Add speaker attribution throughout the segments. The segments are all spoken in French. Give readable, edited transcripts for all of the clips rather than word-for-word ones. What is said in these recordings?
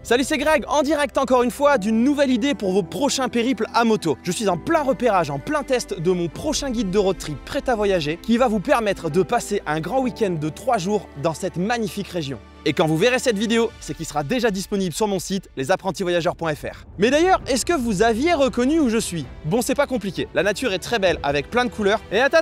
Speaker 1: Salut, c'est Greg, en direct encore une fois d'une nouvelle idée pour vos prochains périples à moto. Je suis en plein repérage, en plein test de mon prochain guide de road trip prêt à voyager qui va vous permettre de passer un grand week-end de 3 jours dans cette magnifique région. Et quand vous verrez cette vidéo, c'est qu'il sera déjà disponible sur mon site, lesapprentisvoyageurs.fr. Mais d'ailleurs, est-ce que vous aviez reconnu où je suis? Bon, c'est pas compliqué, la nature est très belle avec plein de couleurs. Et attends,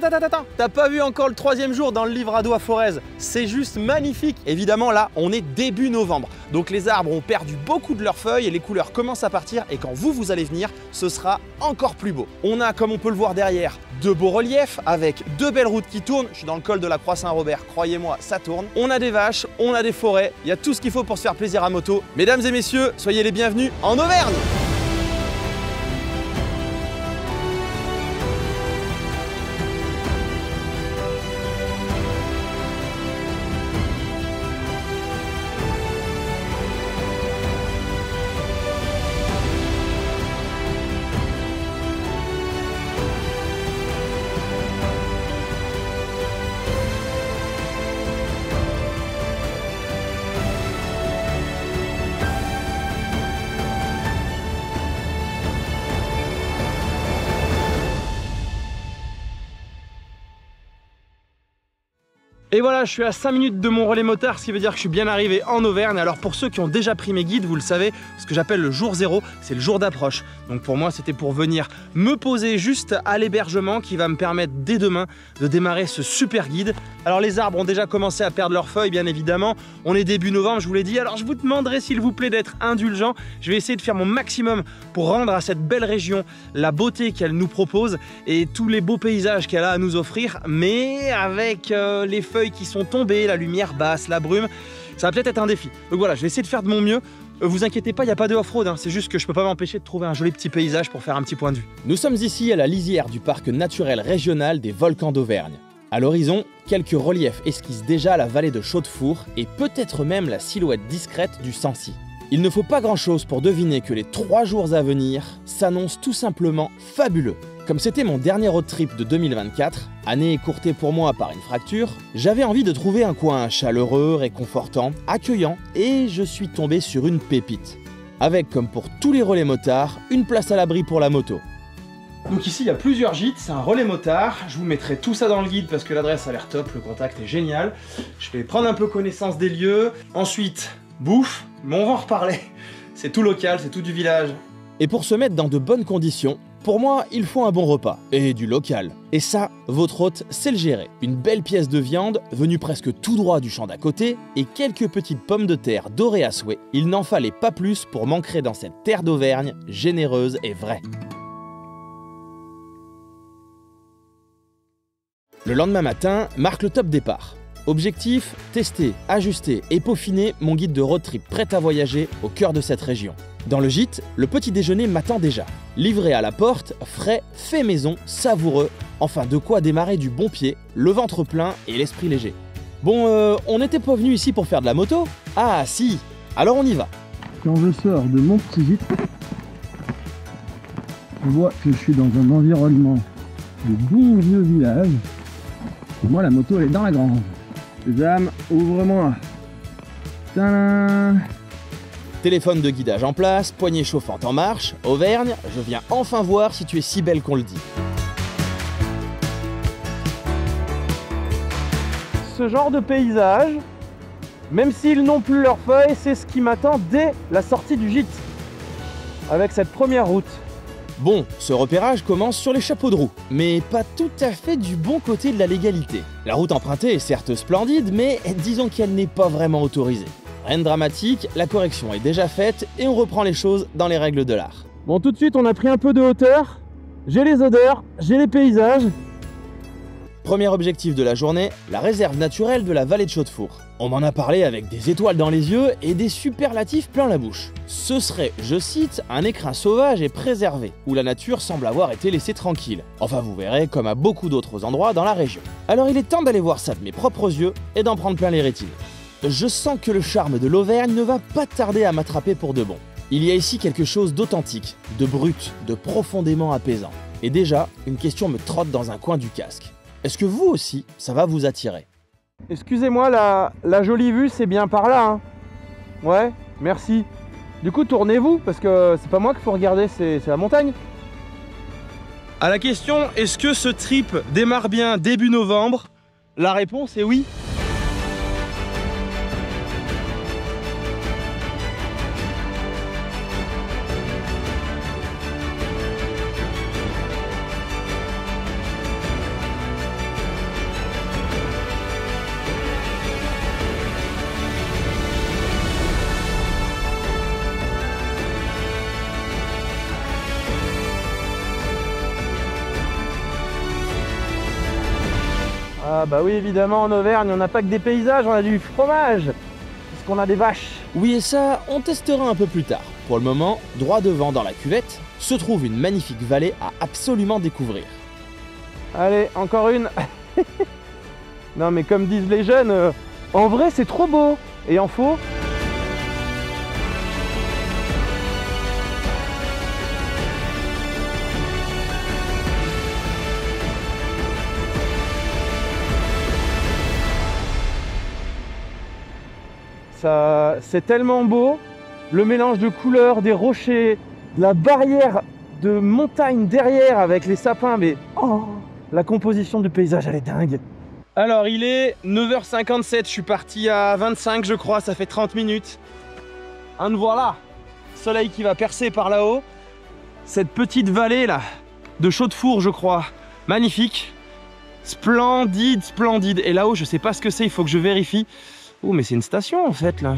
Speaker 1: t'as pas vu encore le 3e jour dans le Livrado à Forez? C'est juste magnifique. Évidemment, là, on est début novembre, donc les arbres ont perdu beaucoup de leurs feuilles et les couleurs commencent à partir. Et quand vous allez venir, ce sera encore plus beau. On a, comme on peut le voir derrière, de beaux reliefs avec 2 belles routes qui tournent. Je suis dans le col de la Croix Saint-Robert, croyez-moi, ça tourne. On a des vaches, on a des forêts, il y a tout ce qu'il faut pour se faire plaisir à moto. Mesdames et messieurs, soyez les bienvenus en Auvergne! Et voilà, je suis à 5 minutes de mon relais motard, ce qui veut dire que je suis bien arrivé en Auvergne. Alors pour ceux qui ont déjà pris mes guides, vous le savez, ce que j'appelle le jour 0, c'est le jour d'approche. Donc pour moi, c'était pour venir me poser juste à l'hébergement qui va me permettre dès demain de démarrer ce super guide. Alors les arbres ont déjà commencé à perdre leurs feuilles, bien évidemment. On est début novembre, je vous l'ai dit. Alors je vous demanderai s'il vous plaît d'être indulgent. Je vais essayer de faire mon maximum pour rendre à cette belle région la beauté qu'elle nous propose et tous les beaux paysages qu'elle a à nous offrir. Mais avec les feuilles qui sont tombées, la lumière basse, la brume, ça va peut-être être un défi. Donc voilà, je vais essayer de faire de mon mieux. Vous inquiétez pas, il n'y a pas de off-road, hein. C'est juste que je peux pas m'empêcher de trouver un joli petit paysage pour faire un petit point de vue. Nous sommes ici à la lisière du parc naturel régional des volcans d'Auvergne. À l'horizon, quelques reliefs esquissent déjà la vallée de Chaudefour et peut-être même la silhouette discrète du Sancy. Il ne faut pas grand-chose pour deviner que les 3 jours à venir s'annoncent tout simplement fabuleux. Comme c'était mon dernier road trip de 2024, année écourtée pour moi par une fracture, j'avais envie de trouver un coin chaleureux, réconfortant, accueillant, et je suis tombé sur une pépite. Avec, comme pour tous les relais motards, une place à l'abri pour la moto. Donc ici il y a plusieurs gîtes, c'est un relais motard, je vous mettrai tout ça dans le guide parce que l'adresse a l'air top, le contact est génial. Je vais prendre un peu connaissance des lieux, ensuite bouffe, mais on va en reparler, c'est tout local, c'est tout du village. Et pour se mettre dans de bonnes conditions, pour moi, il faut un bon repas, et du local. Et ça, votre hôte sait le gérer. Une belle pièce de viande, venue presque tout droit du champ d'à côté, et quelques petites pommes de terre dorées à souhait. Il n'en fallait pas plus pour m'ancrer dans cette terre d'Auvergne, généreuse et vraie. Le lendemain matin marque le top départ. Objectif, tester, ajuster et peaufiner mon guide de road trip prêt à voyager au cœur de cette région. Dans le gîte, le petit déjeuner m'attend déjà. Livré à la porte, frais, fait maison, savoureux, enfin de quoi démarrer du bon pied, le ventre plein et l'esprit léger. Bon, on n'était pas venu ici pour faire de la moto? Ah si, alors on y va.
Speaker 2: Quand je sors de mon petit gîte, je vois que je suis dans un environnement de bon vieux village. Pour moi, la moto, elle est dans la grange. Les âmes, ouvre-moi. Tadam!
Speaker 1: Téléphone de guidage en place, poignée chauffante en marche. Auvergne, je viens enfin voir si tu es si belle qu'on le dit. Ce genre de paysage, même s'ils n'ont plus leurs feuilles, c'est ce qui m'attend dès la sortie du gîte. Avec cette première route. Bon, ce repérage commence sur les chapeaux de roue, mais pas tout à fait du bon côté de la légalité. La route empruntée est certes splendide, mais disons qu'elle n'est pas vraiment autorisée. Rien de dramatique, la correction est déjà faite et on reprend les choses dans les règles de l'art. Bon, tout de suite on a pris un peu de hauteur, j'ai les odeurs, j'ai les paysages. Premier objectif de la journée, la réserve naturelle de la vallée de Chaudefour. On m'en a parlé avec des étoiles dans les yeux et des superlatifs plein la bouche. Ce serait, je cite, un écrin sauvage et préservé, où la nature semble avoir été laissée tranquille. Enfin vous verrez, comme à beaucoup d'autres endroits dans la région. Alors il est temps d'aller voir ça de mes propres yeux et d'en prendre plein les rétines. Je sens que le charme de l'Auvergne ne va pas tarder à m'attraper pour de bon. Il y a ici quelque chose d'authentique, de brut, de profondément apaisant. Et déjà, une question me trotte dans un coin du casque. Est-ce que vous aussi, ça va vous attirer? Excusez-moi, la jolie vue, c'est bien par là, hein? Ouais, merci. Du coup, tournez-vous, parce que c'est pas moi qu'il faut regarder, c'est la montagne. À la question, est-ce que ce trip démarre bien début novembre? La réponse est oui. Ah bah oui, évidemment, en Auvergne, on n'a pas que des paysages, on a du fromage, parce qu'on a des vaches.
Speaker 3: Oui, et ça, on testera un peu plus tard. Pour le moment, droit devant dans la cuvette, se trouve une magnifique vallée à absolument découvrir.
Speaker 1: Allez, encore une. Non mais comme disent les jeunes, en vrai c'est trop beau, et en faux... C'est tellement beau, le mélange de couleurs, des rochers, de la barrière de montagne derrière avec les sapins, mais oh, la composition du paysage elle est dingue. Alors il est 9h57, je suis parti à 25 je crois, ça fait 30 minutes. En voilà, soleil qui va percer par là-haut, cette petite vallée là, de Chaudefour je crois, magnifique, splendide, splendide. Et là-haut je sais pas ce que c'est, il faut que je vérifie. Oh mais c'est une station en fait là.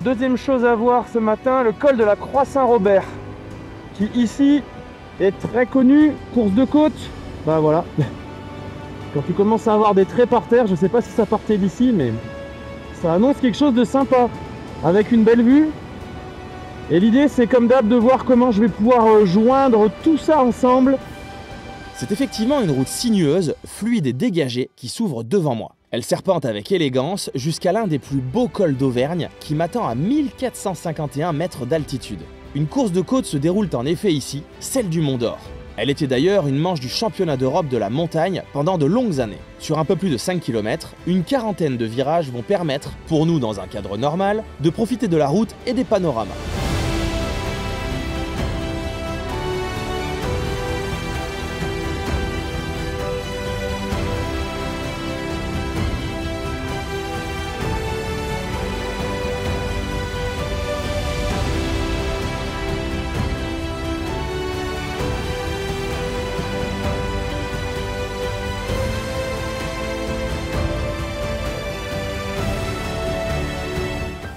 Speaker 1: Deuxième chose à voir ce matin, le col de la Croix-Saint-Robert, qui ici est très connu, course de côte. Ben voilà, quand tu commences à avoir des traits par terre, je sais pas si ça partait d'ici, mais ça annonce quelque chose de sympa, avec une belle vue. Et l'idée c'est comme d'hab de voir comment je vais pouvoir joindre tout ça ensemble.
Speaker 3: C'est effectivement une route sinueuse, fluide et dégagée qui s'ouvre devant moi. Elle serpente avec élégance jusqu'à l'un des plus beaux cols d'Auvergne qui m'attend à 1451 mètres d'altitude. Une course de côte se déroule en effet ici, celle du Mont d'Or. Elle était d'ailleurs une manche du championnat d'Europe de la montagne pendant de longues années. Sur un peu plus de 5 km, une quarantaine de virages vont permettre, pour nous dans un cadre normal, de profiter de la route et des panoramas.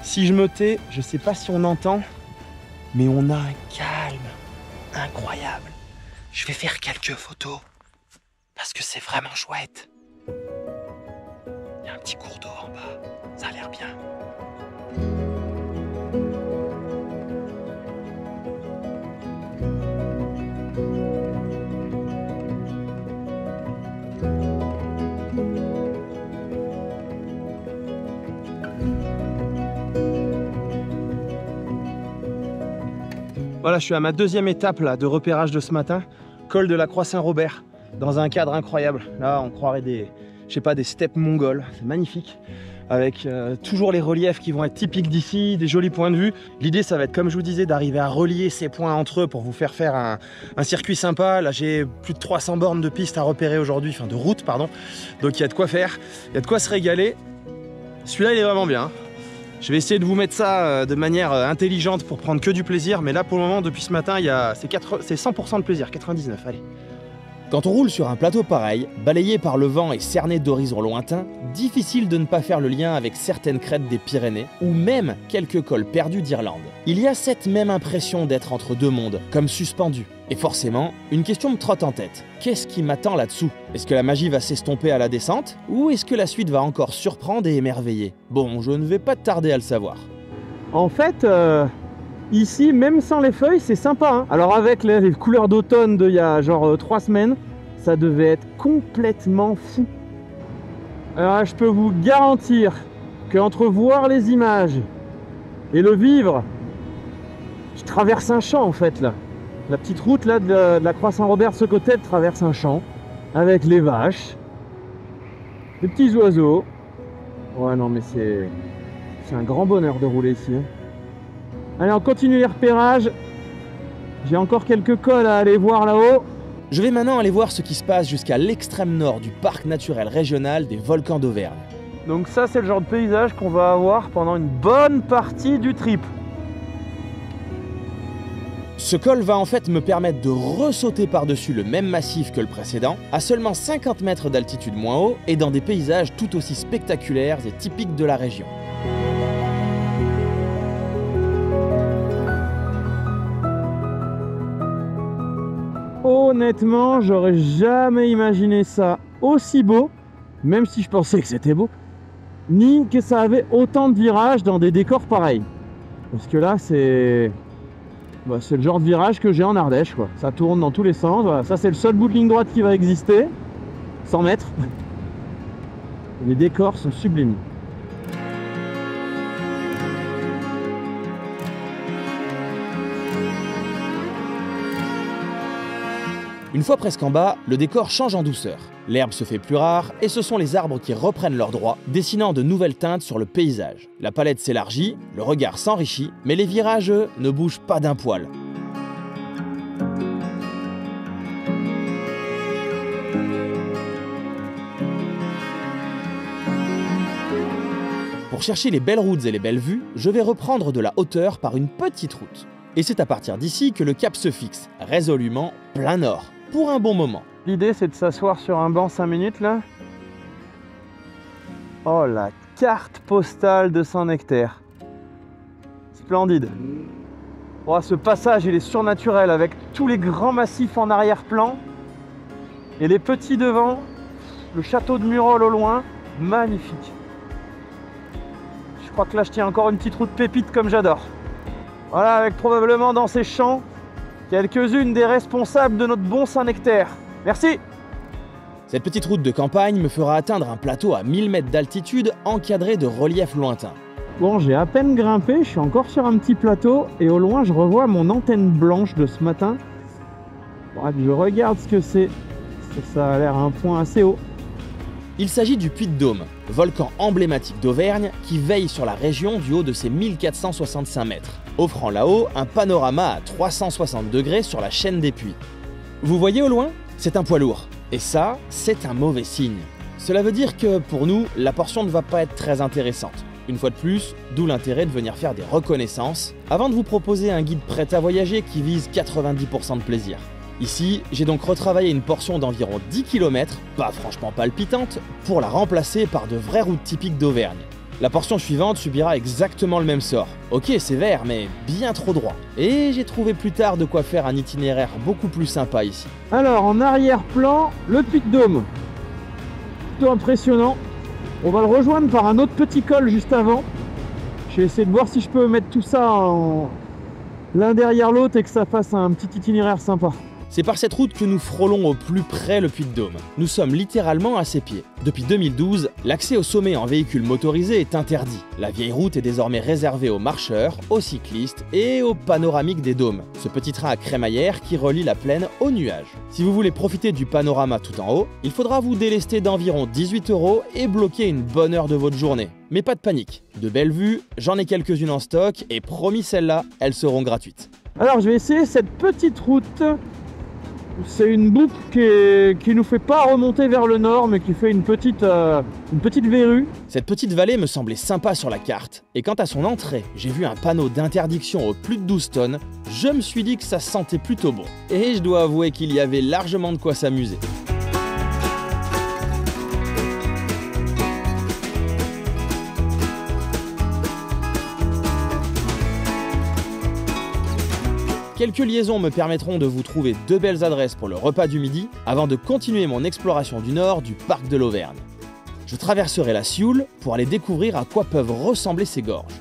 Speaker 1: Si je me tais, je sais pas si on entend, mais on a un calme incroyable. Je vais faire quelques photos parce que c'est vraiment chouette. Il y a un petit cours d'eau en bas, ça a l'air bien. Voilà, je suis à ma deuxième étape là, de repérage de ce matin, col de la Croix-Saint-Robert, dans un cadre incroyable. Là, on croirait des, je sais pas, des steppes mongoles, c'est magnifique, avec toujours les reliefs qui vont être typiques d'ici, des jolis points de vue. L'idée, ça va être, comme je vous disais, d'arriver à relier ces points entre eux pour vous faire faire un circuit sympa. Là, j'ai plus de 300 bornes de piste à repérer aujourd'hui, enfin de route, pardon. Donc il y a de quoi faire, il y a de quoi se régaler. Celui-là, il est vraiment bien. Je vais essayer de vous mettre ça de manière intelligente pour prendre que du plaisir, mais là pour le moment depuis ce matin c'est 100% de plaisir, 99, allez.
Speaker 3: Quand on roule sur un plateau pareil, balayé par le vent et cerné d'horizons lointains, difficile de ne pas faire le lien avec certaines crêtes des Pyrénées ou même quelques cols perdus d'Irlande. Il y a cette même impression d'être entre deux mondes, comme suspendu. Et forcément, une question me trotte en tête. Qu'est-ce qui m'attend là-dessous? Est-ce que la magie va s'estomper à la descente? Ou est-ce que la suite va encore surprendre et émerveiller? Bon, je ne vais pas tarder à le savoir.
Speaker 1: En fait, ici, même sans les feuilles, c'est sympa, hein. Alors avec les couleurs d'automne d'il y a genre 3 semaines, ça devait être complètement fou. Alors je peux vous garantir qu'entre voir les images et le vivre, je traverse un champ en fait là. La petite route là de la Croix Saint-Robert de ce côté, elle traverse un champ avec les vaches, les petits oiseaux. Ouais non mais c'est un grand bonheur de rouler ici, hein. Allez, on continue les repérages. J'ai encore quelques cols à aller voir là-haut.
Speaker 3: Je vais maintenant aller voir ce qui se passe jusqu'à l'extrême nord du parc naturel régional des volcans d'Auvergne.
Speaker 1: Donc ça, c'est le genre de paysage qu'on va avoir pendant une bonne partie du trip.
Speaker 3: Ce col va en fait me permettre de ressauter par-dessus le même massif que le précédent, à seulement 50 mètres d'altitude moins haut et dans des paysages tout aussi spectaculaires et typiques de la région.
Speaker 1: Honnêtement, j'aurais jamais imaginé ça aussi beau, même si je pensais que c'était beau, ni que ça avait autant de virages dans des décors pareils. Parce que là, c'est le genre de virage que j'ai en Ardèche, quoi. Ça tourne dans tous les sens. Voilà. Ça, c'est le seul bout de ligne droite qui va exister. 100 mètres. Les décors sont sublimes.
Speaker 3: Une fois presque en bas, le décor change en douceur. L'herbe se fait plus rare et ce sont les arbres qui reprennent leur droit, dessinant de nouvelles teintes sur le paysage. La palette s'élargit, le regard s'enrichit, mais les virages, eux, ne bougent pas d'un poil. Pour chercher les belles routes et les belles vues, je vais reprendre de la hauteur par une petite route. Et c'est à partir d'ici que le cap se fixe, résolument plein nord, pour un bon moment.
Speaker 1: L'idée, c'est de s'asseoir sur un banc 5 minutes, là. Oh, la carte postale de Saint-Nectaire. Splendide. Oh, ce passage, il est surnaturel, avec tous les grands massifs en arrière-plan. Et les petits devant, le château de Murol au loin, magnifique. Je crois que là, je tiens encore une petite route pépite comme j'adore. Voilà, avec probablement dans ces champs, quelques-unes des responsables de notre bon Saint-Nectaire. Merci.
Speaker 3: Cette petite route de campagne me fera atteindre un plateau à 1000 mètres d'altitude encadré de reliefs lointains.
Speaker 1: Bon, j'ai à peine grimpé, je suis encore sur un petit plateau et au loin, je revois mon antenne blanche de ce matin. Bref, je regarde ce que c'est. Ça a l'air un point assez haut.
Speaker 3: Il s'agit du Puy de Dôme, volcan emblématique d'Auvergne qui veille sur la région du haut de ses 1465 mètres, offrant là-haut un panorama à 360 degrés sur la chaîne des puits. Vous voyez au loin? C'est un poids lourd. Et ça, c'est un mauvais signe. Cela veut dire que, pour nous, la portion ne va pas être très intéressante. Une fois de plus, d'où l'intérêt de venir faire des reconnaissances, avant de vous proposer un guide prêt à voyager qui vise 90% de plaisir. Ici, j'ai donc retravaillé une portion d'environ 10 km, pas franchement palpitante, pour la remplacer par de vraies routes typiques d'Auvergne. La portion suivante subira exactement le même sort. Ok, c'est vert, mais bien trop droit. Et j'ai trouvé plus tard de quoi faire un itinéraire beaucoup plus sympa ici.
Speaker 1: Alors, en arrière-plan, le Puy de Dôme. Plutôt impressionnant. On va le rejoindre par un autre petit col juste avant. Je vais essayer de voir si je peux mettre tout ça l'un derrière l'autre et que ça fasse un petit itinéraire sympa.
Speaker 3: C'est par cette route que nous frôlons au plus près le Puy de Dôme. Nous sommes littéralement à ses pieds. Depuis 2012, l'accès au sommet en véhicule motorisé est interdit. La vieille route est désormais réservée aux marcheurs, aux cyclistes et aux panoramiques des dômes. Ce petit train à crémaillère qui relie la plaine aux nuages. Si vous voulez profiter du panorama tout en haut, il faudra vous délester d'environ 18 € et bloquer une bonne heure de votre journée. Mais pas de panique. De belles vues, j'en ai quelques-unes en stock et promis celles-là, elles seront gratuites.
Speaker 1: Alors je vais essayer cette petite route. C'est une boucle qui nous fait pas remonter vers le nord, mais qui fait une petite verrue.
Speaker 3: Cette petite vallée me semblait sympa sur la carte, et quant à son entrée, j'ai vu un panneau d'interdiction aux plus de 12 tonnes, je me suis dit que ça sentait plutôt bon. Et je dois avouer qu'il y avait largement de quoi s'amuser. Quelques liaisons me permettront de vous trouver 2 belles adresses pour le repas du midi avant de continuer mon exploration du nord du parc de l'Auvergne. Je traverserai la Sioule pour aller découvrir à quoi peuvent ressembler ces gorges.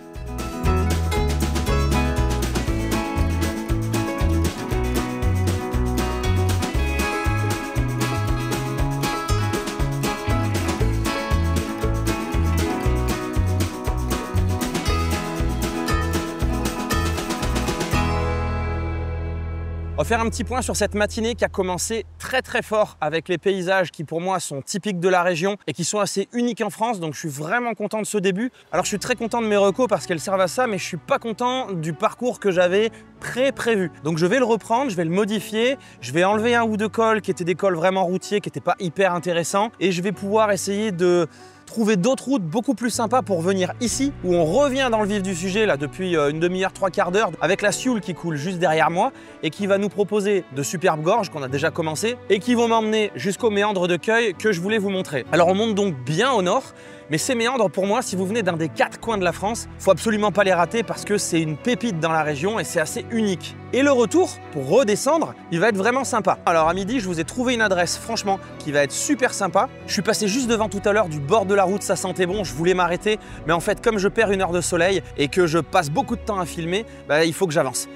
Speaker 1: On va faire un petit point sur cette matinée qui a commencé très fort avec les paysages qui pour moi sont typiques de la région et qui sont assez uniques en France, donc je suis vraiment content de ce début. Alors je suis très content de mes recos parce qu'elles servent à ça, mais je suis pas content du parcours que j'avais prévu. Donc je vais le reprendre, je vais le modifier, je vais enlever un ou deux cols qui étaient des cols vraiment routiers, qui n'étaient pas hyper intéressants, et je vais pouvoir essayer de trouver d'autres routes beaucoup plus sympas pour venir ici, où on revient dans le vif du sujet là depuis une demi-heure, 3/4 d'heure, avec la Sioule qui coule juste derrière moi et qui va nous proposer de superbes gorges qu'on a déjà commencé et qui vont m'emmener jusqu'aux méandres de Cueil que je voulais vous montrer. Alors on monte donc bien au nord, mais ces méandres pour moi, si vous venez d'un des 4 coins de la France, faut absolument pas les rater parce que c'est une pépite dans la région et c'est assez unique. Et le retour, pour redescendre, il va être vraiment sympa. Alors à midi, je vous ai trouvé une adresse, franchement, qui va être super sympa. Je suis passé juste devant tout à l'heure du bord de la route, ça sentait bon, je voulais m'arrêter. Mais en fait, comme je perds 1 heure de soleil et que je passe beaucoup de temps à filmer, il faut que j'avance.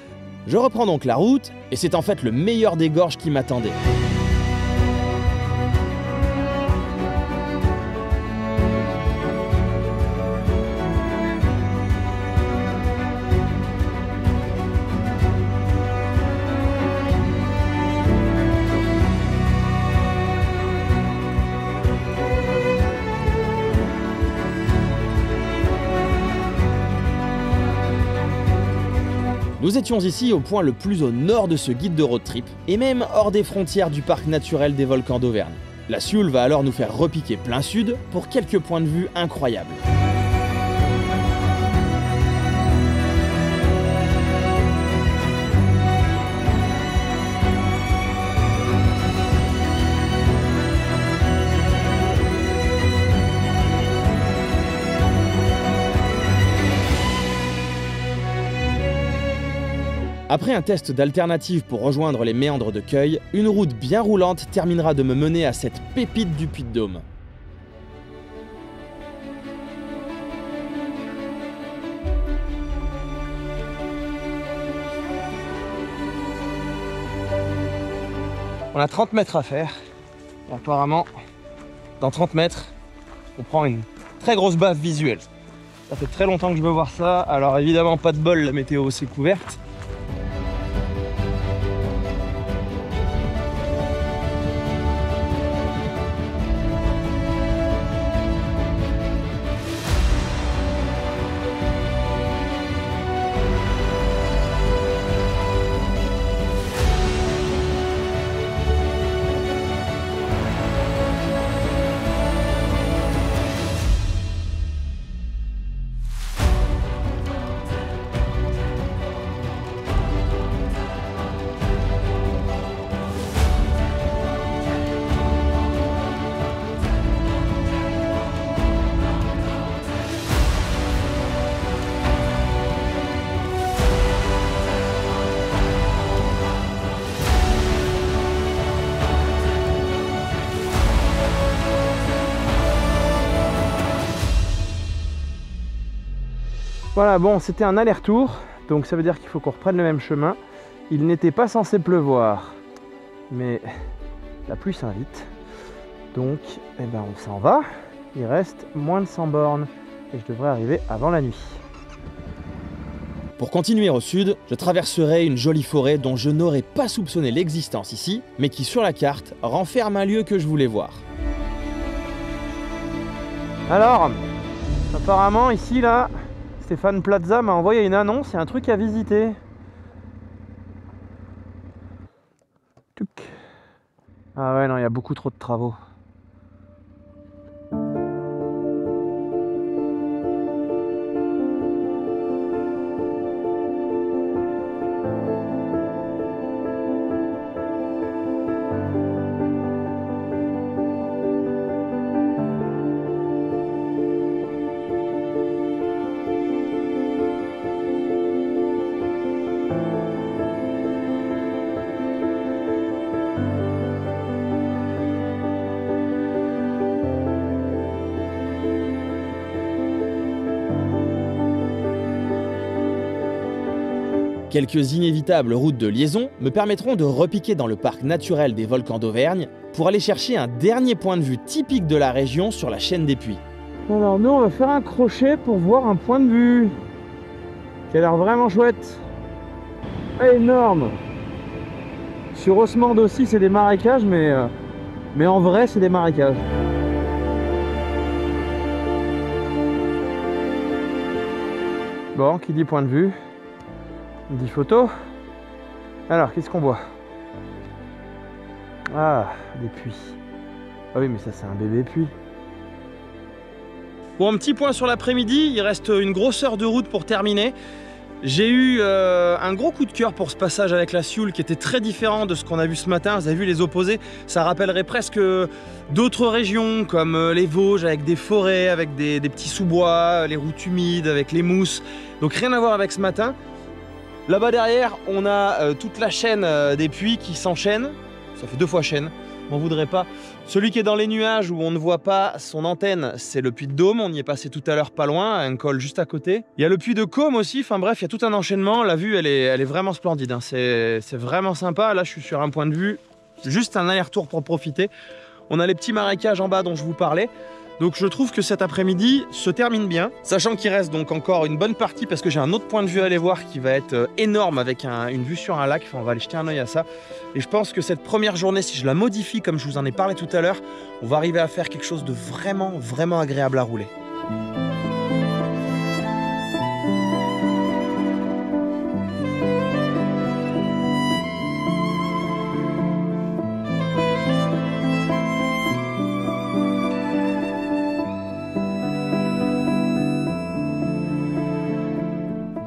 Speaker 3: Je reprends donc la route et c'est en fait le meilleur des gorges qui m'attendait. Nous étions ici au point le plus au nord de ce guide de road trip, et même hors des frontières du parc naturel des volcans d'Auvergne. La Sioule va alors nous faire repiquer plein sud pour quelques points de vue incroyables. Après un test d'alternative pour rejoindre les méandres de Cueil, une route bien roulante terminera de me mener à cette pépite du Puy-de-Dôme.
Speaker 1: On a 30 mètres à faire. Et apparemment, dans 30 mètres, on prend une très grosse baffe visuelle. Ça fait très longtemps que je veux voir ça. Alors évidemment, pas de bol, la météo s'est couverte. Voilà, bon, c'était un aller-retour, donc ça veut dire qu'il faut qu'on reprenne le même chemin. Il n'était pas censé pleuvoir, mais la pluie s'invite. Donc, on s'en va. Il reste moins de 100 bornes et je devrais arriver avant la nuit.
Speaker 3: Pour continuer au sud, je traverserai une jolie forêt dont je n'aurais pas soupçonné l'existence ici, mais qui sur la carte renferme un lieu que je voulais voir.
Speaker 1: Alors, apparemment ici là, Stéphane Plaza m'a envoyé une annonce, il y a un truc à visiter. Touc. Ah ouais non, il y a beaucoup trop de travaux.
Speaker 3: Quelques inévitables routes de liaison me permettront de repiquer dans le parc naturel des volcans d'Auvergne pour aller chercher un dernier point de vue typique de la région sur la chaîne des Puys.
Speaker 1: Alors nous on va faire un crochet pour voir un point de vue qui a l'air vraiment chouette. Énorme. Sur Haussmann aussi c'est des marécages mais en vrai c'est des marécages. Bon, qui dit point de vue dit photo. Alors qu'est-ce qu'on voit? Ah, des puits. Ah oui mais ça c'est un bébé puits. Bon, un petit point sur l'après-midi, il reste une grosse heure de route pour terminer. J'ai eu un gros coup de cœur pour ce passage avec la Sioule qui était très différent de ce qu'on a vu ce matin. Vous avez vu les opposés, ça rappellerait presque d'autres régions comme les Vosges avec des forêts, avec des petits sous-bois, les routes humides, avec les mousses. Donc rien à voir avec ce matin. Là-bas derrière, on a toute la chaîne des puits qui s'enchaîne. Ça fait 2 fois chaîne. M'en voudrait pas. Celui qui est dans les nuages où on ne voit pas son antenne, c'est le puits de Dôme. On y est passé tout à l'heure pas loin, un col juste à côté. Il y a le puits de Côme aussi. Enfin bref, il y a tout un enchaînement. La vue, elle est vraiment splendide. Hein. C'est vraiment sympa. Là, je suis sur un point de vue. Juste un aller-retour pour profiter. On a les petits marécages en bas dont je vous parlais. Donc je trouve que cet après-midi se termine bien, sachant qu'il reste donc encore une bonne partie parce que j'ai un autre point de vue à aller voir qui va être énorme avec une vue sur un lac. Enfin, on va aller jeter un œil à ça. Et je pense que cette première journée, si je la modifie comme je vous en ai parlé tout à l'heure, on va arriver à faire quelque chose de vraiment agréable à rouler.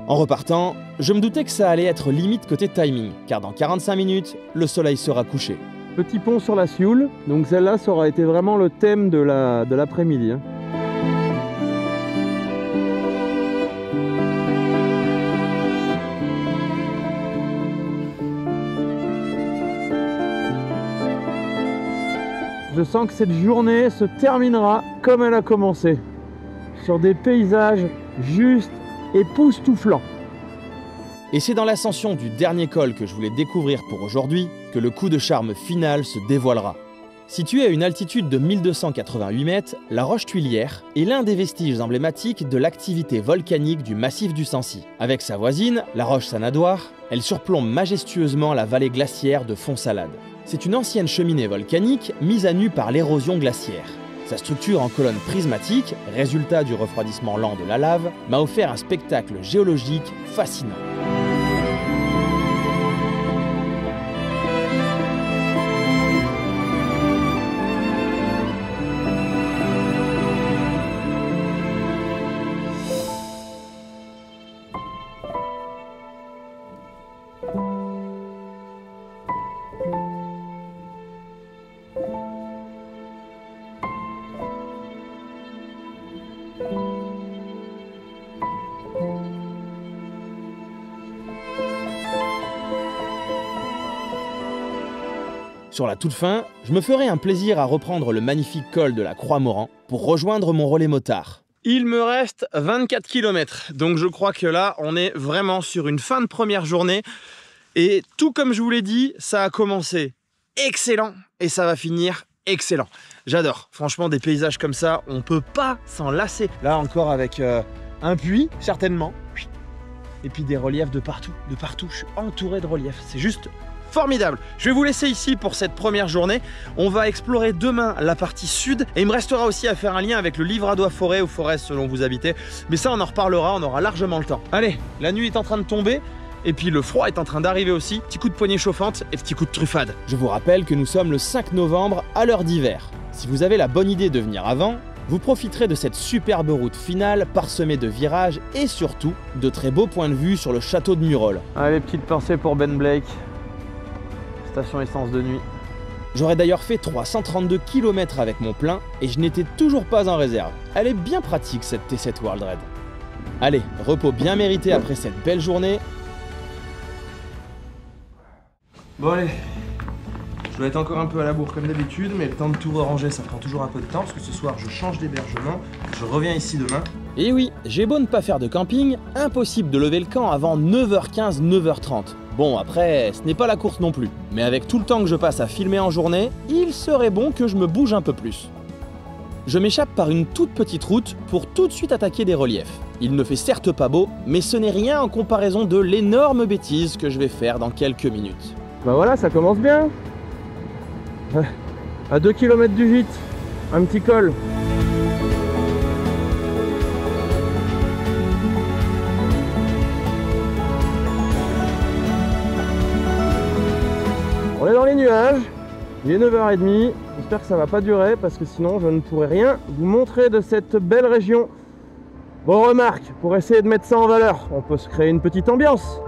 Speaker 3: En repartant, je me doutais que ça allait être limite côté timing, car dans 45 minutes, le soleil sera couché.
Speaker 1: Petit pont sur la Sioule, donc celle-là, ça aura été vraiment le thème de l'après-midi. Hein. Je sens que cette journée se terminera comme elle a commencé, sur des paysages juste époustouflant.
Speaker 3: Et c'est dans l'ascension du dernier col que je voulais découvrir pour aujourd'hui que le coup de charme final se dévoilera. Située à une altitude de 1288 mètres, la Roche Tuilière est l'un des vestiges emblématiques de l'activité volcanique du massif du Sancy. Avec sa voisine, la Roche Sanadoire, elle surplombe majestueusement la vallée glaciaire de Font-Salade. C'est une ancienne cheminée volcanique mise à nu par l'érosion glaciaire. Sa structure en colonne prismatique, résultat du refroidissement lent de la lave, m'a offert un spectacle géologique fascinant. Sur la toute fin, je me ferai un plaisir à reprendre le magnifique col de la Croix-Moran pour rejoindre mon relais motard.
Speaker 1: Il me reste 24 km, donc je crois que là, on est vraiment sur une fin de première journée. Et tout comme je vous l'ai dit, ça a commencé excellent et ça va finir excellent. J'adore, franchement, des paysages comme ça, on peut pas s'en lasser. Là encore avec un puits, certainement. Et puis des reliefs de partout, je suis entouré de reliefs, c'est juste formidable. Je vais vous laisser ici pour cette première journée. On va explorer demain la partie sud et il me restera aussi à faire un lien avec le Livradois forêt ou forêt selon où vous habitez. Mais ça, on en reparlera, on aura largement le temps. Allez, la nuit est en train de tomber et puis le froid est en train d'arriver aussi. Petit coup de poignée chauffante et petit coup de truffade.
Speaker 3: Je vous rappelle que nous sommes le 5 novembre à l'heure d'hiver. Si vous avez la bonne idée de venir avant, vous profiterez de cette superbe route finale parsemée de virages et surtout de très beaux points de vue sur le château de Murol.
Speaker 1: Allez, petite pensée pour Ben Blake. Station essence de nuit.
Speaker 3: J'aurais d'ailleurs fait 332 km avec mon plein et je n'étais toujours pas en réserve. Elle est bien pratique cette T7 World Red. Allez, repos bien mérité après cette belle journée.
Speaker 1: Bon allez, je dois être encore un peu à la bourre comme d'habitude, mais le temps de tout ranger ça prend toujours un peu de temps parce que ce soir je change d'hébergement, je reviens ici demain
Speaker 3: Et oui, j'ai beau ne pas faire de camping, impossible de lever le camp avant 9h15, 9h30. Bon, après, ce n'est pas la course non plus. Mais avec tout le temps que je passe à filmer en journée, il serait bon que je me bouge un peu plus. Je m'échappe par une toute petite route pour tout de suite attaquer des reliefs. Il ne fait certes pas beau, mais ce n'est rien en comparaison de l'énorme bêtise que je vais faire dans quelques minutes.
Speaker 2: Bah voilà, ça commence bien. À 2 km du gîte, un petit col. On est dans les nuages, il est 9h30, j'espère que ça va pas durer parce que sinon je ne pourrai rien vous montrer de cette belle région. Bon, remarque, pour essayer de mettre ça en valeur, on peut se créer une petite ambiance.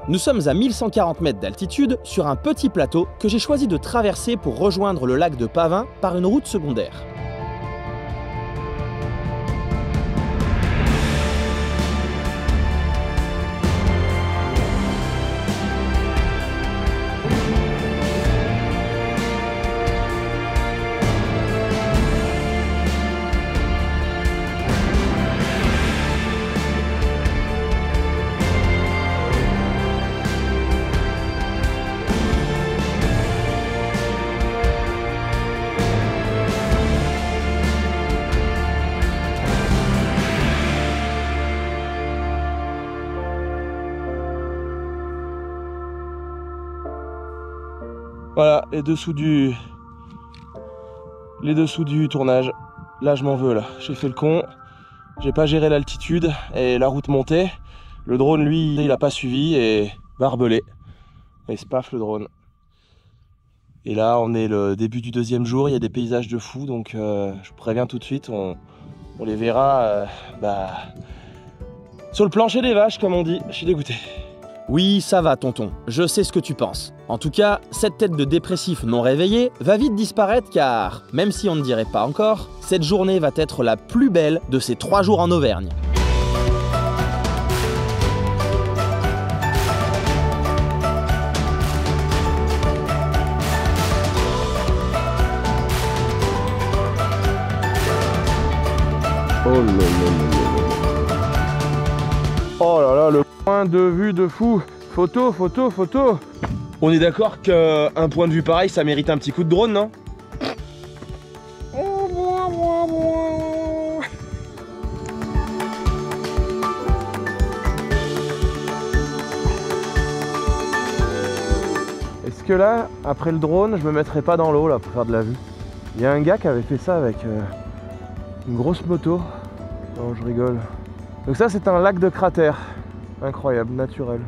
Speaker 3: Nous sommes à 1140 mètres d'altitude sur un petit plateau que j'ai choisi de traverser pour rejoindre le lac de Pavin par une route secondaire.
Speaker 2: Voilà, les dessous du tournage. Là, je m'en veux, là. J'ai fait le con. J'ai pas géré l'altitude et la route montée. Le drone, lui, il a pas suivi et barbelé. Et spaf le drone. Et là, on est le début du deuxième jour. Il y a des paysages de fou, donc je vous préviens tout de suite. On les verra sur le plancher des vaches, comme on dit. Je suis dégoûté.
Speaker 3: Oui, ça va, tonton, je sais ce que tu penses. En tout cas, cette tête de dépressif non réveillé va vite disparaître car, même si on ne dirait pas encore, cette journée va être la plus belle de ces 3 jours en Auvergne.
Speaker 2: Oh là là, le point de vue de fou. Photo, photo, photo. On est d'accord qu'un point de vue pareil, ça mérite un petit coup de drone, non? Est-ce que là, après le drone, je me mettrais pas dans l'eau là pour faire de la vue? Il y a un gars qui avait fait ça avec une grosse moto. Non, je rigole. Donc ça, c'est un lac de cratère. Incroyable, naturel.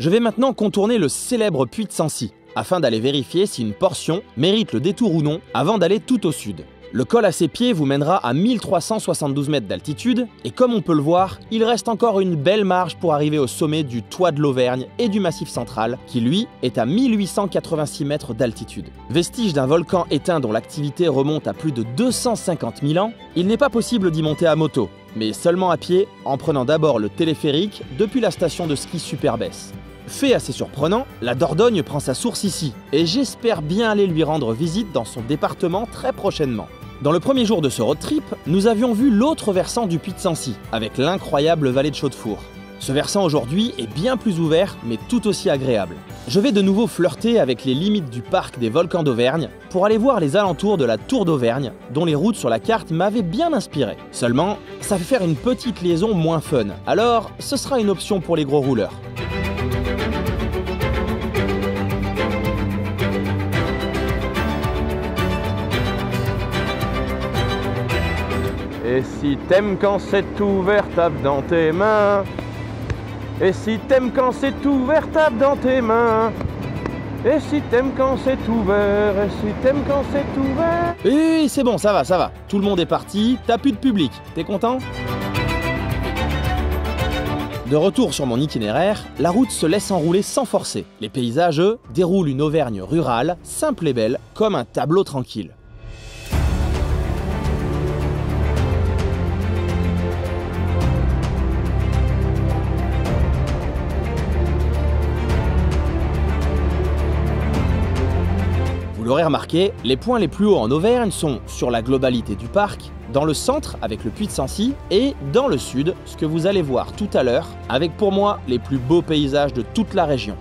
Speaker 3: Je vais maintenant contourner le célèbre puits de Sancy, afin d'aller vérifier si une portion mérite le détour ou non avant d'aller tout au sud. Le col à ses pieds vous mènera à 1372 mètres d'altitude, et comme on peut le voir, il reste encore une belle marge pour arriver au sommet du toit de l'Auvergne et du Massif central, qui lui est à 1886 mètres d'altitude. Vestige d'un volcan éteint dont l'activité remonte à plus de 250 000 ans, il n'est pas possible d'y monter à moto, mais seulement à pied, en prenant d'abord le téléphérique depuis la station de ski Superbès. Fait assez surprenant, la Dordogne prend sa source ici, et j'espère bien aller lui rendre visite dans son département très prochainement. Dans le premier jour de ce road trip, nous avions vu l'autre versant du puits de Sancy, avec l'incroyable vallée de Chaudefour. Ce versant aujourd'hui est bien plus ouvert, mais tout aussi agréable. Je vais de nouveau flirter avec les limites du parc des volcans d'Auvergne pour aller voir les alentours de la Tour d'Auvergne, dont les routes sur la carte m'avaient bien inspiré. Seulement, ça fait faire une petite liaison moins fun, alors ce sera une option pour les gros rouleurs.
Speaker 2: Et si t'aimes quand c'est ouvert, tape dans tes mains. Et si t'aimes quand c'est ouvert, tape dans tes mains. Et si t'aimes quand c'est ouvert, et si t'aimes quand c'est ouvert.
Speaker 3: Oui, c'est bon, ça va. Tout le monde est parti, t'as plus de public. T'es content ? De retour sur mon itinéraire, la route se laisse enrouler sans forcer. Les paysages, eux, déroulent une Auvergne rurale, simple et belle, comme un tableau tranquille. l'aurez remarqué, les points les plus hauts en Auvergne sont sur la globalité du parc, dans le centre avec le Puy de Sancy et dans le sud, ce que vous allez voir tout à l'heure, avec pour moi les plus beaux paysages de toute la région.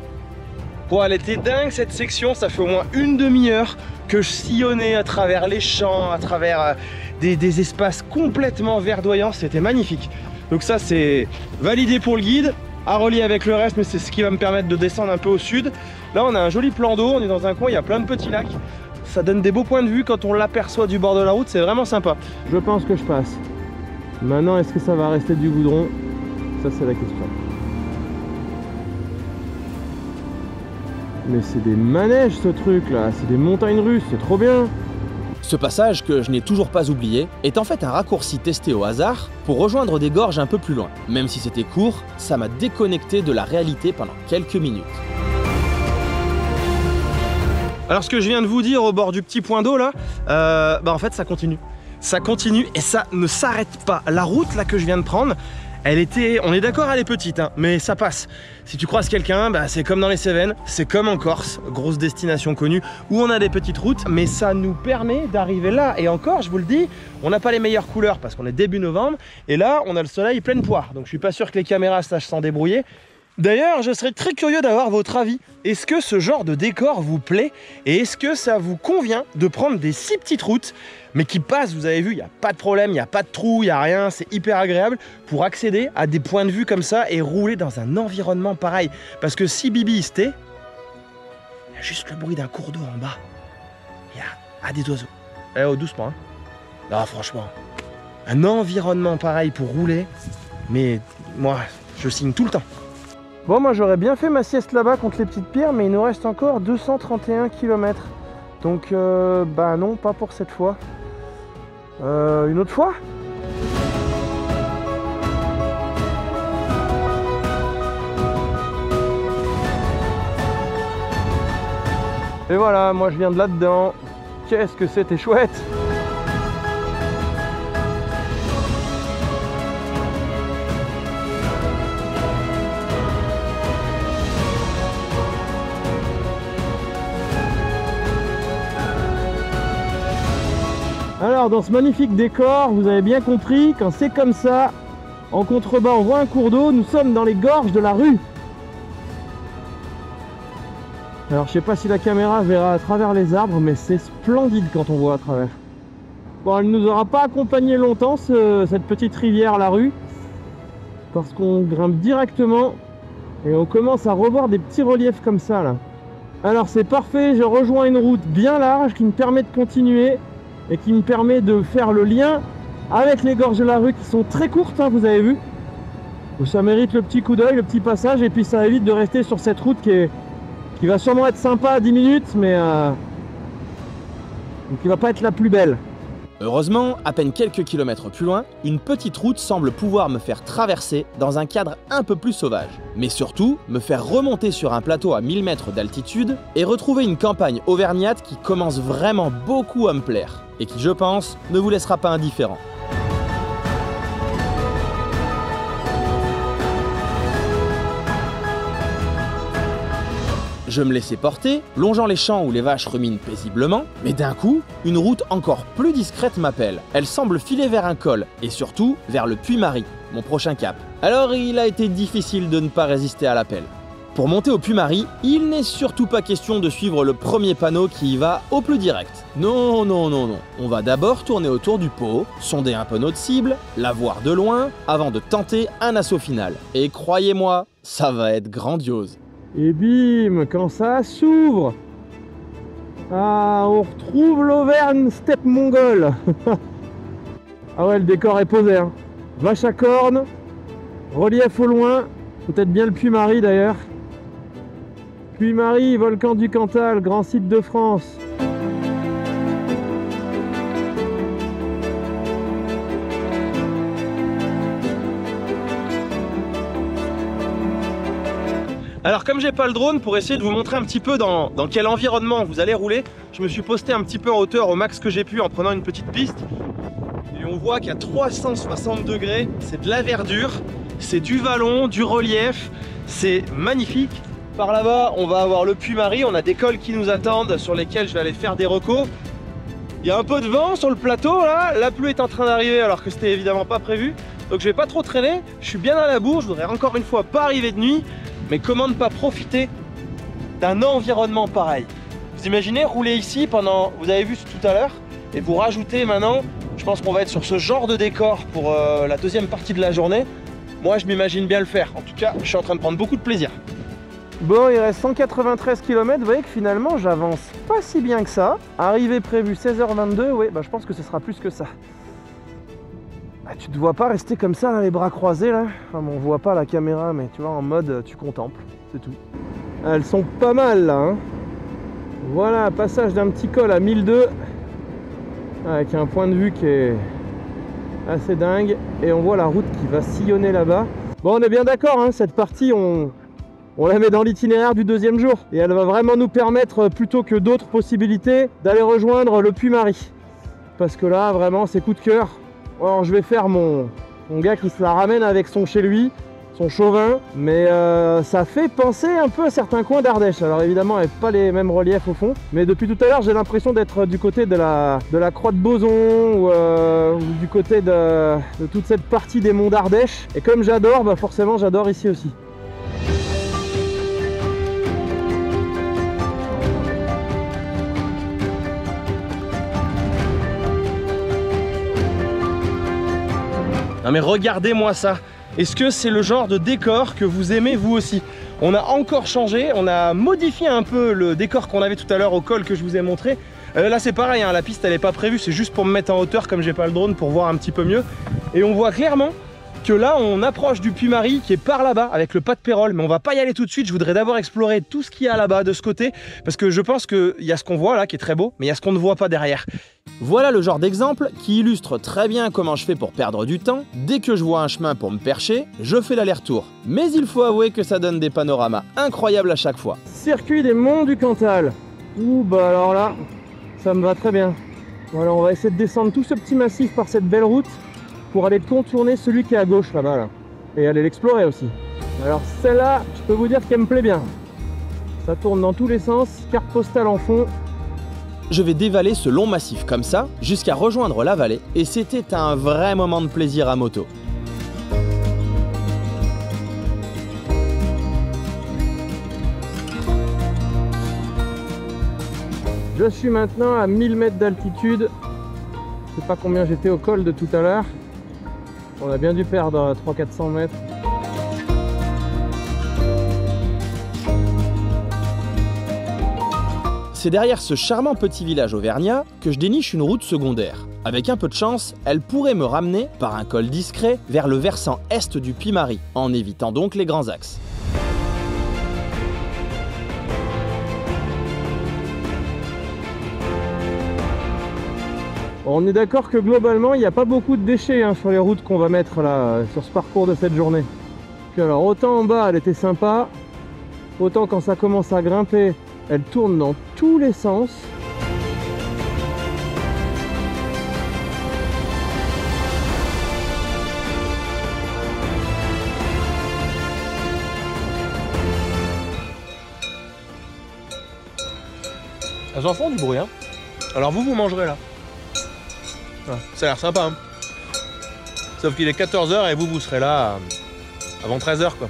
Speaker 1: Bon, elle était dingue cette section, ça fait au moins une demi-heure que je sillonnais à travers les champs, à travers des espaces complètement verdoyants, c'était magnifique. Donc ça c'est validé pour le guide, à relier avec le reste, mais c'est ce qui va me permettre de descendre un peu au sud. Là on a un joli plan d'eau, on est dans un coin, il y a plein de petits lacs. Ça donne des beaux points de vue quand on l'aperçoit du bord de la route, c'est vraiment sympa. Je pense que je passe. Maintenant, est-ce que ça va rester du goudron? Ça c'est la question. Mais c'est des manèges ce truc là, c'est des montagnes russes, c'est trop bien.
Speaker 3: Ce passage, que je n'ai toujours pas oublié, est en fait un raccourci testé au hasard pour rejoindre des gorges un peu plus loin. Même si c'était court, ça m'a déconnecté de la réalité pendant quelques minutes.
Speaker 1: Alors ce que je viens de vous dire au bord du petit point d'eau là, en fait ça continue. Ça continue et ça ne s'arrête pas. La route là que je viens de prendre, elle était, on est d'accord elle est petite hein, mais ça passe. Si tu croises quelqu'un, c'est comme dans les Cévennes, c'est comme en Corse, grosse destination connue, où on a des petites routes, mais ça nous permet d'arriver là. Et encore, je vous le dis, on n'a pas les meilleures couleurs parce qu'on est début novembre, et là on a le soleil pleine poire. Donc je suis pas sûr que les caméras sachent s'en débrouiller. D'ailleurs, je serais très curieux d'avoir votre avis. Est-ce que ce genre de décor vous plaît? Et est-ce que ça vous convient de prendre des si petites routes, mais qui passent, vous avez vu, il n'y a pas de problème, il n'y a pas de trou, il n'y a rien, c'est hyper agréable pour accéder à des points de vue comme ça et rouler dans un environnement pareil? Parce que si Bibi se tait, il y a juste le bruit d'un cours d'eau en bas. Il y a des oiseaux. Eh oh, doucement. Hein. Non, franchement, un environnement pareil pour rouler, mais moi, je signe tout le temps. Bon, moi j'aurais bien fait ma sieste là-bas contre les petites pierres, mais il nous reste encore 231 km. Donc, non, pas pour cette fois. Une autre fois? Et voilà, moi je viens de là-dedans. Qu'est-ce que c'était chouette! Alors dans ce magnifique décor, vous avez bien compris, quand c'est comme ça, en contrebas on voit un cours d'eau, nous sommes dans les gorges de la Rue. Alors je sais pas si la caméra verra à travers les arbres, mais c'est splendide quand on voit à travers. Bon, elle ne nous aura pas accompagné longtemps cette petite rivière la Rue, parce qu'on grimpe directement et on commence à revoir des petits reliefs comme ça là. Alors c'est parfait, je rejoins une route bien large qui me permet de continuer et qui me permet de faire le lien avec les gorges de la Rue qui sont très courtes, hein, vous avez vu. Donc ça mérite le petit coup d'œil, le petit passage, et puis ça évite de rester sur cette route qui va sûrement être sympa à 10 minutes, mais qui va pas être la plus belle.
Speaker 3: Heureusement, à peine quelques kilomètres plus loin, une petite route semble pouvoir me faire traverser dans un cadre un peu plus sauvage. Mais surtout, me faire remonter sur un plateau à 1000 mètres d'altitude et retrouver une campagne auvergnate qui commence vraiment beaucoup à me plaire. Et qui, je pense, ne vous laissera pas indifférent. Je me laissais porter, longeant les champs où les vaches ruminent paisiblement, mais d'un coup, une route encore plus discrète m'appelle. Elle semble filer vers un col, et surtout vers le Puy-Marie, mon prochain cap. Alors il a été difficile de ne pas résister à l'appel. Pour monter au Puy-Marie, il n'est surtout pas question de suivre le premier panneau qui y va au plus direct. Non, non, non, non. On va d'abord tourner autour du pot, sonder un peu notre cible, la voir de loin, avant de tenter un assaut final. Et croyez-moi, ça va être grandiose.
Speaker 1: Et bim, quand ça s'ouvre, on retrouve l'Auvergne steppe mongole. Ah ouais, le décor est posé, hein. Vache à cornes, relief au loin, peut-être bien le Puy-Marie d'ailleurs. Puy-Marie, volcan du Cantal, grand site de France. Alors comme j'ai pas le drone, pour essayer de vous montrer un petit peu dans quel environnement vous allez rouler, je me suis posté un petit peu en hauteur au max que j'ai pu en prenant une petite piste. Et on voit qu'à 360 degrés, c'est de la verdure, c'est du vallon, du relief, c'est magnifique. Par là-bas, on va avoir le Puy-Marie, on a des cols qui nous attendent sur lesquels je vais aller faire des recos. Il y a un peu de vent sur le plateau là, la pluie est en train d'arriver alors que c'était évidemment pas prévu. Donc je vais pas trop traîner, je suis bien à la bourre, je voudrais encore une fois pas arriver de nuit, mais comment ne pas profiter d'un environnement pareil. Vous imaginez rouler ici pendant, vous avez vu tout à l'heure, et vous rajoutez maintenant, je pense qu'on va être sur ce genre de décor pour la deuxième partie de la journée. Moi je m'imagine bien le faire, en tout cas je suis en train de prendre beaucoup de plaisir. Bon, il reste 193 km, vous voyez que finalement j'avance pas si bien que ça. Arrivée prévue 16h22, oui, bah je pense que ce sera plus que ça. Bah, tu te vois pas rester comme ça, là, les bras croisés là. Enfin bon, on voit pas la caméra, mais tu vois, en mode tu contemples, c'est tout. Elles sont pas mal là, hein. Voilà, passage d'un petit col à 1002, avec un point de vue qui est assez dingue. Et on voit la route qui va sillonner là-bas. Bon, on est bien d'accord, hein, cette partie, on la met dans l'itinéraire du deuxième jour. Et elle va vraiment nous permettre, plutôt que d'autres possibilités, d'aller rejoindre le Puy-Marie. Parce que là, vraiment, c'est coup de cœur. Alors, je vais faire mon gars qui se la ramène avec son chez lui, son chauvin. Mais ça fait penser un peu à certains coins d'Ardèche. Alors évidemment, avec pas les mêmes reliefs au fond. Mais depuis tout à l'heure, j'ai l'impression d'être du côté de la croix de Boson ou du côté de toute cette partie des monts d'Ardèche. Et comme j'adore, bah forcément, j'adore ici aussi. Non mais regardez-moi ça. Est-ce que c'est le genre de décor que vous aimez vous aussi? On a encore changé, on a modifié un peu le décor qu'on avait tout à l'heure au col que je vous ai montré. Là c'est pareil, hein, la piste elle n'est pas prévue, c'est juste pour me mettre en hauteur comme j'ai pas le drone pour voir un petit peu mieux. Et on voit clairement que là on approche du Puy-Marie qui est par là-bas avec le pas de Pérol, mais on va pas y aller tout de suite. Je voudrais d'abord explorer tout ce qu'il y a là-bas de ce côté, parce que je pense qu'il y a ce qu'on voit là qui est très beau, mais il y a ce qu'on ne voit pas derrière.
Speaker 3: Voilà le genre d'exemple qui illustre très bien comment je fais pour perdre du temps. Dès que je vois un chemin pour me percher, je fais l'aller-retour. Mais il faut avouer que ça donne des panoramas incroyables à chaque fois.
Speaker 1: Circuit des monts du Cantal. Ouh bah alors là, ça me va très bien. Voilà, on va essayer de descendre tout ce petit massif par cette belle route pour aller contourner celui qui est à gauche là-bas là. Et aller l'explorer aussi. Alors celle-là, je peux vous dire qu'elle me plaît bien. Ça tourne dans tous les sens, carte postale en fond.
Speaker 3: Je vais dévaler ce long massif comme ça, jusqu'à rejoindre la vallée, et c'était un vrai moment de plaisir à moto.
Speaker 1: Je suis maintenant à 1000 mètres d'altitude. Je sais pas combien j'étais au col de tout à l'heure. On a bien dû perdre 300-400 mètres.
Speaker 3: C'est derrière ce charmant petit village auvergnat que je déniche une route secondaire. Avec un peu de chance, elle pourrait me ramener, par un col discret, vers le versant est du Puy-Marie, en évitant donc les grands axes.
Speaker 1: On est d'accord que globalement, il n'y a pas beaucoup de déchets hein, sur les routes qu'on va mettre là, sur ce parcours de cette journée. Puis alors, autant en bas, elle était sympa, autant quand ça commence à grimper, elle tourne dans tous les sens. Elles en font du bruit, hein. Alors vous mangerez là. Ah, ça a l'air sympa, hein. Sauf qu'il est 14h et vous serez là avant 13h quoi.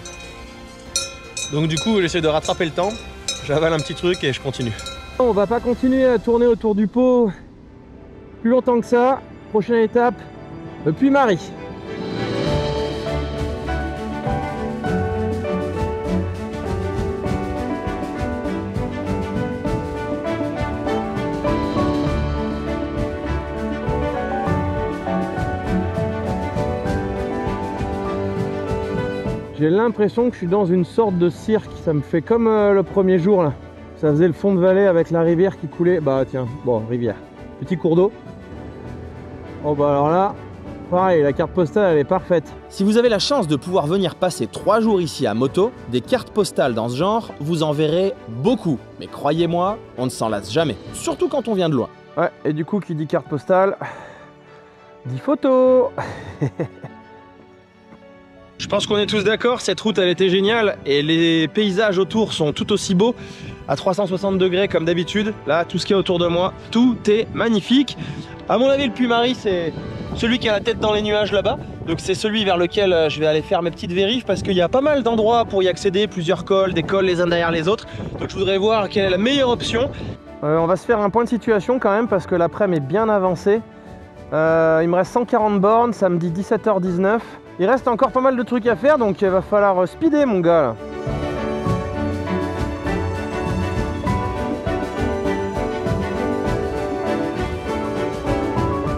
Speaker 1: Donc du coup j'essaie de rattraper le temps. J'avale un petit truc et je continue. On va pas continuer à tourner autour du pot plus longtemps que ça. Prochaine étape, le Puy-Marie. J'ai l'impression que je suis dans une sorte de cirque, ça me fait comme le premier jour là. Ça faisait le fond de vallée avec la rivière qui coulait. Bah tiens, bon, rivière. Petit cours d'eau. Oh bah alors là, pareil, la carte postale elle est parfaite.
Speaker 3: Si vous avez la chance de pouvoir venir passer 3 jours ici à moto, des cartes postales dans ce genre, vous en verrez beaucoup. Mais croyez-moi, on ne s'en lasse jamais. Surtout quand on vient de loin.
Speaker 1: Ouais, et du coup qui dit carte postale, dit photo. Je pense qu'on est tous d'accord, cette route elle était géniale et les paysages autour sont tout aussi beaux à 360 degrés comme d'habitude. Là, tout ce qui est autour de moi, tout est magnifique. À mon avis, le Puy-Mary, c'est celui qui a la tête dans les nuages là-bas. Donc c'est celui vers lequel je vais aller faire mes petites vérifs parce qu'il y a pas mal d'endroits pour y accéder, plusieurs cols, des cols les uns derrière les autres. Donc je voudrais voir quelle est la meilleure option. On va se faire un point de situation quand même parce que l'après-midi est bien avancé. Il me reste 140 bornes, ça me dit 17h19. Il reste encore pas mal de trucs à faire, donc il va falloir speeder mon gars là.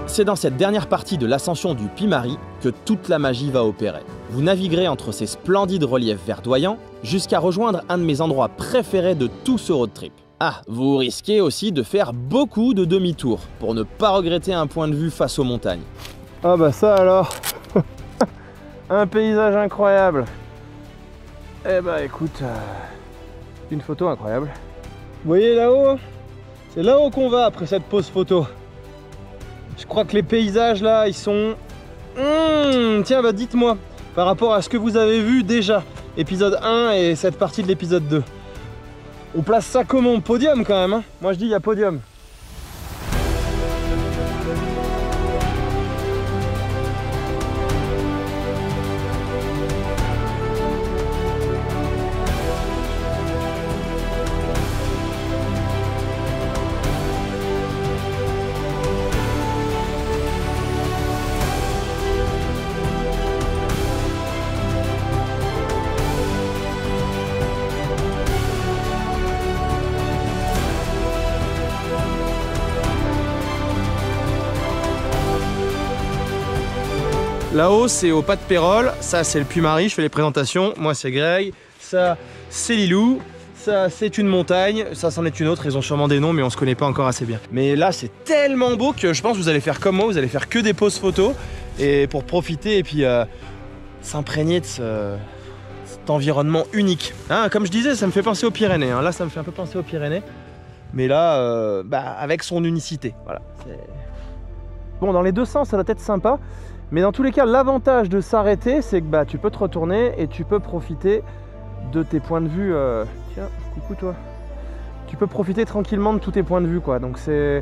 Speaker 3: C'est dans cette dernière partie de l'ascension du Puy-Mary que toute la magie va opérer. Vous naviguerez entre ces splendides reliefs verdoyants jusqu'à rejoindre un de mes endroits préférés de tout ce road trip. Ah, vous risquez aussi de faire beaucoup de demi-tours pour ne pas regretter un point de vue face aux montagnes.
Speaker 1: Ah bah ça alors. Un paysage incroyable. Eh bah écoute, une photo incroyable. Vous voyez là-haut? C'est là-haut qu'on va après cette pause photo. Je crois que les paysages là, ils sont... Tiens, bah dites-moi, par rapport à ce que vous avez vu déjà, épisode 1 et cette partie de l'épisode 2. On place ça comment? Podium quand même, hein? Moi je dis il y a podium. Là-haut, c'est au pas de Pérol. Ça, c'est le Puy-Mary. Je fais les présentations. Moi, c'est Greg. Ça, c'est Lilou. Ça, c'est une montagne. Ça, c'en est une autre. Ils ont sûrement des noms, mais on se connaît pas encore assez bien. Mais là, c'est tellement beau que je pense que vous allez faire comme moi. Vous allez faire que des poses photos et pour profiter et puis s'imprégner de cet environnement unique. Hein, comme je disais, ça me fait penser aux Pyrénées. Hein. Là, ça me fait un peu penser aux Pyrénées. Mais là, avec son unicité. Voilà. Bon, dans les deux sens, ça doit être sympa. Mais dans tous les cas, l'avantage de s'arrêter, c'est que tu peux te retourner et tu peux profiter de tes points de vue. Tiens, coucou toi. Tu peux profiter tranquillement de tous tes points de vue, quoi. Donc c'est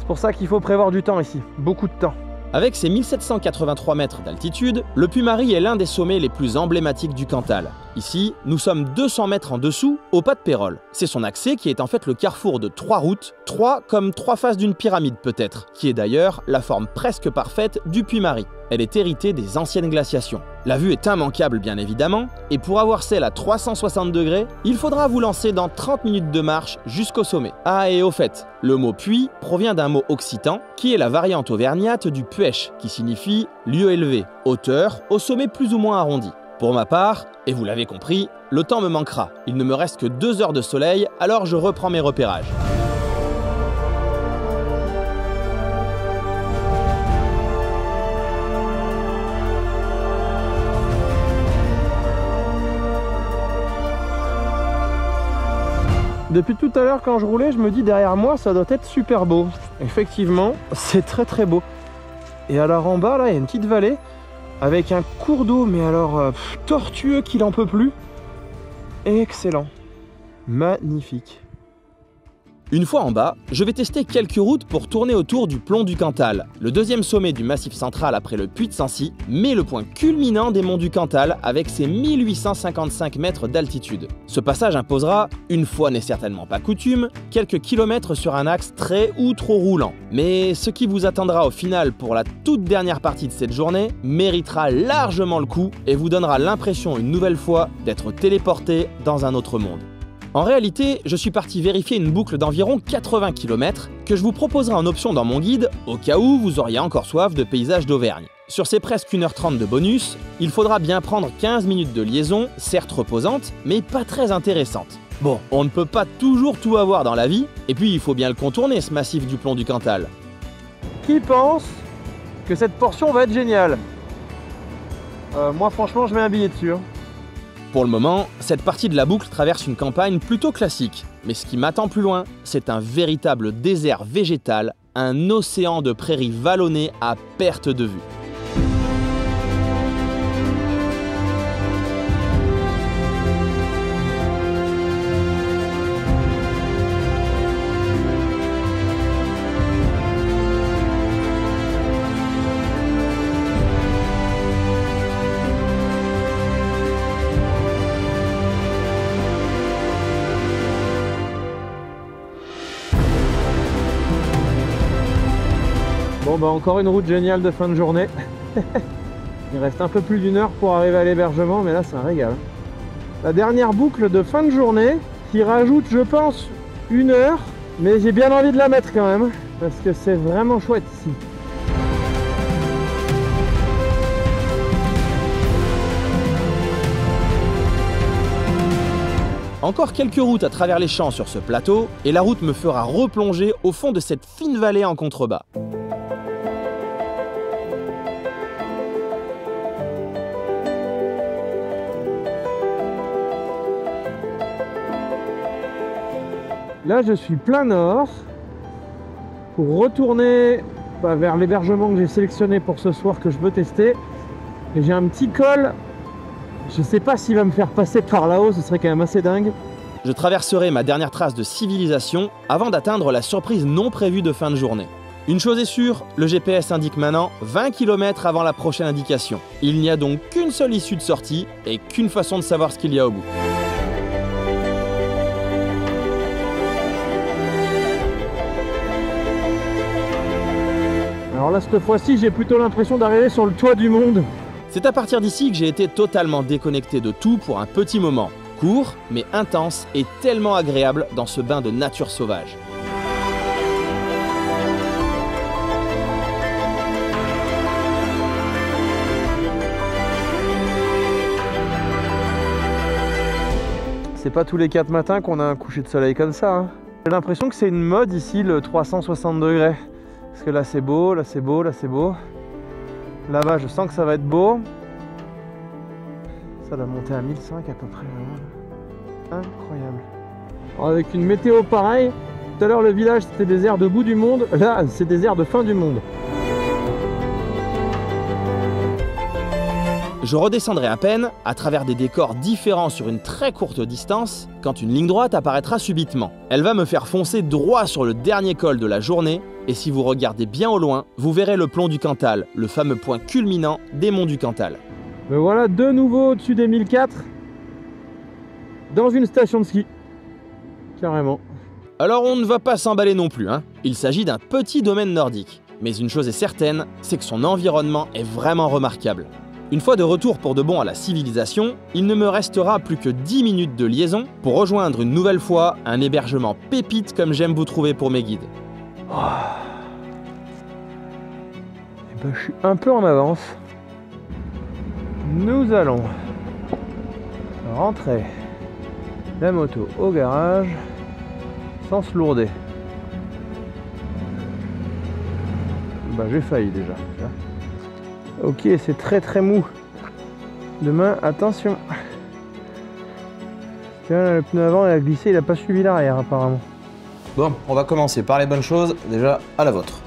Speaker 1: pour ça qu'il faut prévoir du temps ici, beaucoup de temps.
Speaker 3: Avec ses 1783 mètres d'altitude, le Puy-Mary est l'un des sommets les plus emblématiques du Cantal. Ici, nous sommes 200 mètres en dessous, au pas de Pérol. C'est son accès qui est en fait le carrefour de 3 routes, 3 comme 3 faces d'une pyramide peut-être, qui est d'ailleurs la forme presque parfaite du Puy-Mary. Elle est héritée des anciennes glaciations. La vue est immanquable bien évidemment, et pour avoir celle à 360 degrés, il faudra vous lancer dans 30 minutes de marche jusqu'au sommet. Ah et au fait, le mot puy provient d'un mot occitan, qui est la variante auvergnate du puech, qui signifie lieu élevé, hauteur, au sommet plus ou moins arrondi. Pour ma part, et vous l'avez compris, le temps me manquera. Il ne me reste que 2 heures de soleil, alors je reprends mes repérages.
Speaker 1: Depuis tout à l'heure quand je roulais, je me dis derrière moi ça doit être super beau. Effectivement, c'est très très beau. Et alors en bas là, il y a une petite vallée avec un cours d'eau, mais alors tortueux qu'il en peut plus. Excellent. Magnifique.
Speaker 3: Une fois en bas, je vais tester quelques routes pour tourner autour du Plomb du Cantal, le deuxième sommet du Massif central après le Puy de Sancy, mais le point culminant des monts du Cantal avec ses 1855 mètres d'altitude. Ce passage imposera, une fois n'est certainement pas coutume, quelques kilomètres sur un axe très ou trop roulant. Mais ce qui vous attendra au final pour la toute dernière partie de cette journée méritera largement le coup et vous donnera l'impression une nouvelle fois d'être téléporté dans un autre monde. En réalité, je suis parti vérifier une boucle d'environ 80 km que je vous proposerai en option dans mon guide au cas où vous auriez encore soif de paysages d'Auvergne. Sur ces presque 1h30 de bonus, il faudra bien prendre 15 minutes de liaison, certes reposante, mais pas très intéressante. Bon, on ne peut pas toujours tout avoir dans la vie, et puis il faut bien le contourner ce massif du Plomb du Cantal.
Speaker 1: Qui pense que cette portion va être géniale? Moi franchement je mets un billet dessus.
Speaker 3: Pour le moment, cette partie de la boucle traverse une campagne plutôt classique. Mais ce qui m'attend plus loin, c'est un véritable désert végétal, un océan de prairies vallonnées à perte de vue.
Speaker 4: bah encore une route géniale de fin de journée. Il reste un peu plus d'1 heure pour arriver à l'hébergement, mais là c'est un régal. La dernière boucle de fin de journée qui rajoute, je pense, 1 heure, mais j'ai bien envie de la mettre quand même, parce que c'est vraiment chouette ici.
Speaker 3: Encore quelques routes à travers les champs sur ce plateau, et la route me fera replonger au fond de cette fine vallée en contrebas.
Speaker 4: Là, je suis plein nord pour retourner vers l'hébergement que j'ai sélectionné pour ce soir que je veux tester. Et j'ai un petit col. Je sais pas s'il va me faire passer par là-haut, ce serait quand même assez dingue.
Speaker 3: Je traverserai ma dernière trace de civilisation avant d'atteindre la surprise non prévue de fin de journée. Une chose est sûre, le GPS indique maintenant 20 km avant la prochaine indication. Il n'y a donc qu'une seule issue de sortie et qu'une façon de savoir ce qu'il y a au bout.
Speaker 4: Alors là, cette fois-ci, j'ai plutôt l'impression d'arriver sur le toit du monde.
Speaker 3: C'est à partir d'ici que j'ai été totalement déconnecté de tout pour un petit moment. Court, mais intense et tellement agréable dans ce bain de nature sauvage.
Speaker 4: C'est pas tous les 4 matins qu'on a un coucher de soleil comme ça. Hein. J'ai l'impression que c'est une mode ici, le 360 degrés. Parce que là c'est beau, là c'est beau, là c'est beau. Là-bas je sens que ça va être beau. Ça doit monter à 1005 à peu près. Incroyable. Alors, avec une météo pareille, tout à l'heure le village c'était des airs de bout du monde. Là c'est des airs de fin du monde.
Speaker 3: Je redescendrai à peine, à travers des décors différents sur une très courte distance, quand une ligne droite apparaîtra subitement. Elle va me faire foncer droit sur le dernier col de la journée, et si vous regardez bien au loin, vous verrez le plomb du Cantal, le fameux point culminant des monts du Cantal.
Speaker 4: Me voilà de nouveau au-dessus des 1004, dans une station de ski, carrément.
Speaker 3: Alors on ne va pas s'emballer non plus, hein. Il s'agit d'un petit domaine nordique. Mais une chose est certaine, c'est que son environnement est vraiment remarquable. Une fois de retour pour de bon à la civilisation, il ne me restera plus que 10 minutes de liaison pour rejoindre une nouvelle fois un hébergement pépite comme j'aime vous trouver pour mes guides.
Speaker 4: Oh. Et ben, je suis un peu en avance. Nous allons rentrer la moto au garage sans se lourder. Bah j'ai failli déjà. Ok, c'est très très mou. Demain, attention. Tiens, le pneu avant il a glissé, il a pas suivi l'arrière apparemment.
Speaker 3: Bon, on va commencer par les bonnes choses, déjà à la vôtre.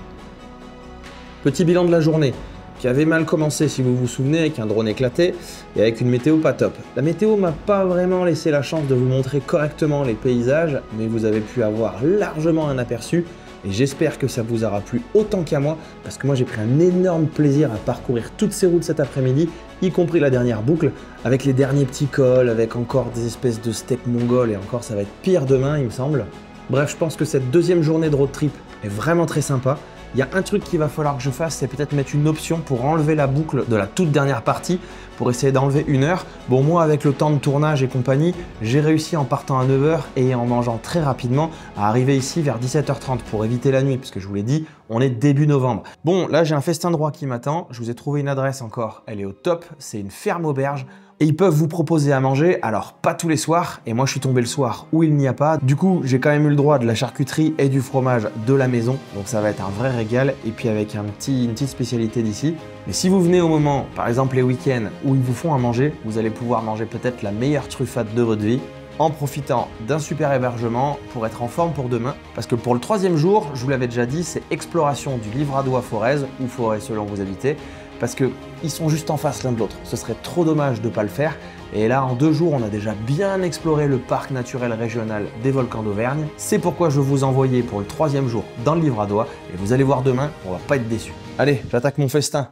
Speaker 3: Petit bilan de la journée, qui avait mal commencé si vous vous souvenez, avec un drone éclaté et avec une météo pas top. La météo m'a pas vraiment laissé la chance de vous montrer correctement les paysages, mais vous avez pu avoir largement un aperçu. Et j'espère que ça vous aura plu autant qu'à moi, parce que moi j'ai pris un énorme plaisir à parcourir toutes ces routes cet après-midi, y compris la dernière boucle, avec les derniers petits cols, avec encore des espèces de steppes mongoles, et encore ça va être pire demain il me semble. Bref, je pense que cette deuxième journée de road trip est vraiment très sympa. Il y a un truc qu'il va falloir que je fasse, c'est peut-être mettre une option pour enlever la boucle de la toute dernière partie, pour essayer d'enlever 1 heure. Bon, moi, avec le temps de tournage et compagnie, j'ai réussi en partant à 9 h et en mangeant très rapidement à arriver ici vers 17 h 30 pour éviter la nuit, parce que je vous l'ai dit, on est début novembre. Bon, là, j'ai un festin droit qui m'attend. Je vous ai trouvé une adresse encore. Elle est au top. C'est une ferme auberge. Et ils peuvent vous proposer à manger, alors pas tous les soirs, et moi je suis tombé le soir où il n'y a pas. Du coup, j'ai quand même eu le droit de la charcuterie et du fromage de la maison, donc ça va être un vrai régal, et puis avec une petite spécialité d'ici. Mais si vous venez au moment, par exemple les week-ends, où ils vous font à manger, vous allez pouvoir manger peut-être la meilleure truffade de votre vie, en profitant d'un super hébergement pour être en forme pour demain. Parce que pour le 3e jour, je vous l'avais déjà dit, c'est exploration du Livradois-Forez, ou Forez selon où vous habitez, parce qu'ils sont juste en face l'un de l'autre. Ce serait trop dommage de ne pas le faire. Et là, en 2 jours, on a déjà bien exploré le parc naturel régional des volcans d'Auvergne. C'est pourquoi je vais vous envoyer pour le 3e jour dans le Livradois. Et vous allez voir demain, on va pas être déçus. Allez, j'attaque mon festin.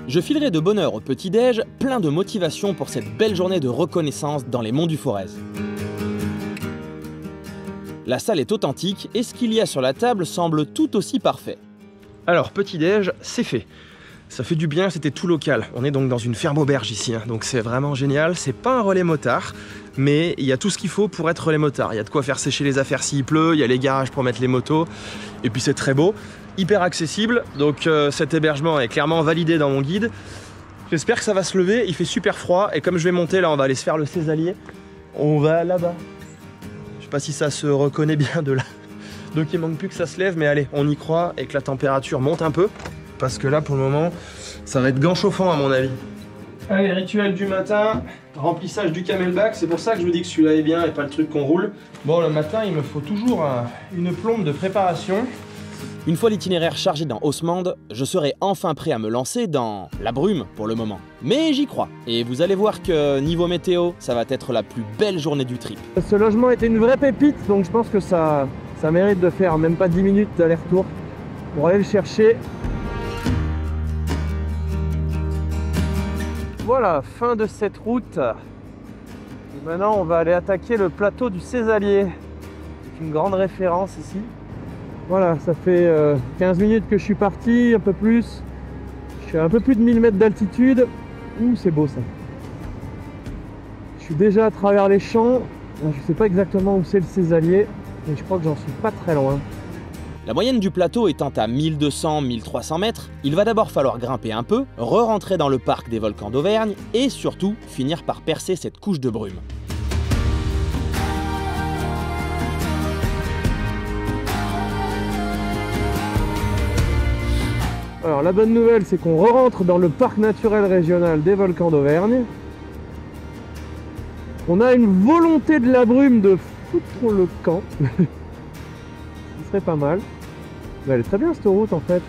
Speaker 3: Je filerai de bonne heure au petit-déj, plein de motivation pour cette belle journée de reconnaissance dans les monts du Forez. La salle est authentique et ce qu'il y a sur la table semble tout aussi parfait.
Speaker 1: Alors, petit-déj, c'est fait. Ça fait du bien, c'était tout local. On est donc dans une ferme auberge ici, hein, donc c'est vraiment génial. C'est pas un relais motard, mais il y a tout ce qu'il faut pour être relais motard. Il y a de quoi faire sécher les affaires s'il pleut, il y a les garages pour mettre les motos, et puis c'est très beau, hyper accessible. Donc cet hébergement est clairement validé dans mon guide. J'espère que ça va se lever, il fait super froid, et comme je vais monter là, on va aller se faire le Césalier. On va là-bas. Je sais pas si ça se reconnaît bien de là. Donc il manque plus que ça se lève, mais allez, on y croit et que la température monte un peu. Parce que là, pour le moment, ça va être gant chauffant à mon avis. Allez, rituel du matin, remplissage du camelback. C'est pour ça que je vous dis que celui-là est bien et pas le truc qu'on roule. Bon, le matin, il me faut toujours une plombe de préparation.
Speaker 3: Une fois l'itinéraire chargé dans Haussmande, je serai enfin prêt à me lancer dans la brume pour le moment. Mais j'y crois. Et vous allez voir que niveau météo, ça va être la plus belle journée du trip.
Speaker 4: Ce logement était une vraie pépite, donc je pense que ça mérite de faire même pas 10 minutes d'aller-retour pour aller le chercher. Voilà, fin de cette route. Et maintenant, on va aller attaquer le plateau du Césalier. C'est une grande référence ici. Voilà, ça fait 15 minutes que je suis parti, un peu plus. Je suis à un peu plus de 1000 mètres d'altitude. Ouh, c'est beau ça. Je suis déjà à travers les champs. Je ne sais pas exactement où c'est le Césalier, mais je crois que j'en suis pas très loin.
Speaker 3: La moyenne du plateau étant à 1200-1300 mètres, il va d'abord falloir grimper un peu, re-rentrer dans le parc des volcans d'Auvergne et surtout finir par percer cette couche de brume.
Speaker 4: Alors la bonne nouvelle, c'est qu'on re-rentre dans le parc naturel régional des volcans d'Auvergne. On a une volonté de la brume de foutre le camp. Ce serait pas mal. Mais elle est très bien cette route en fait.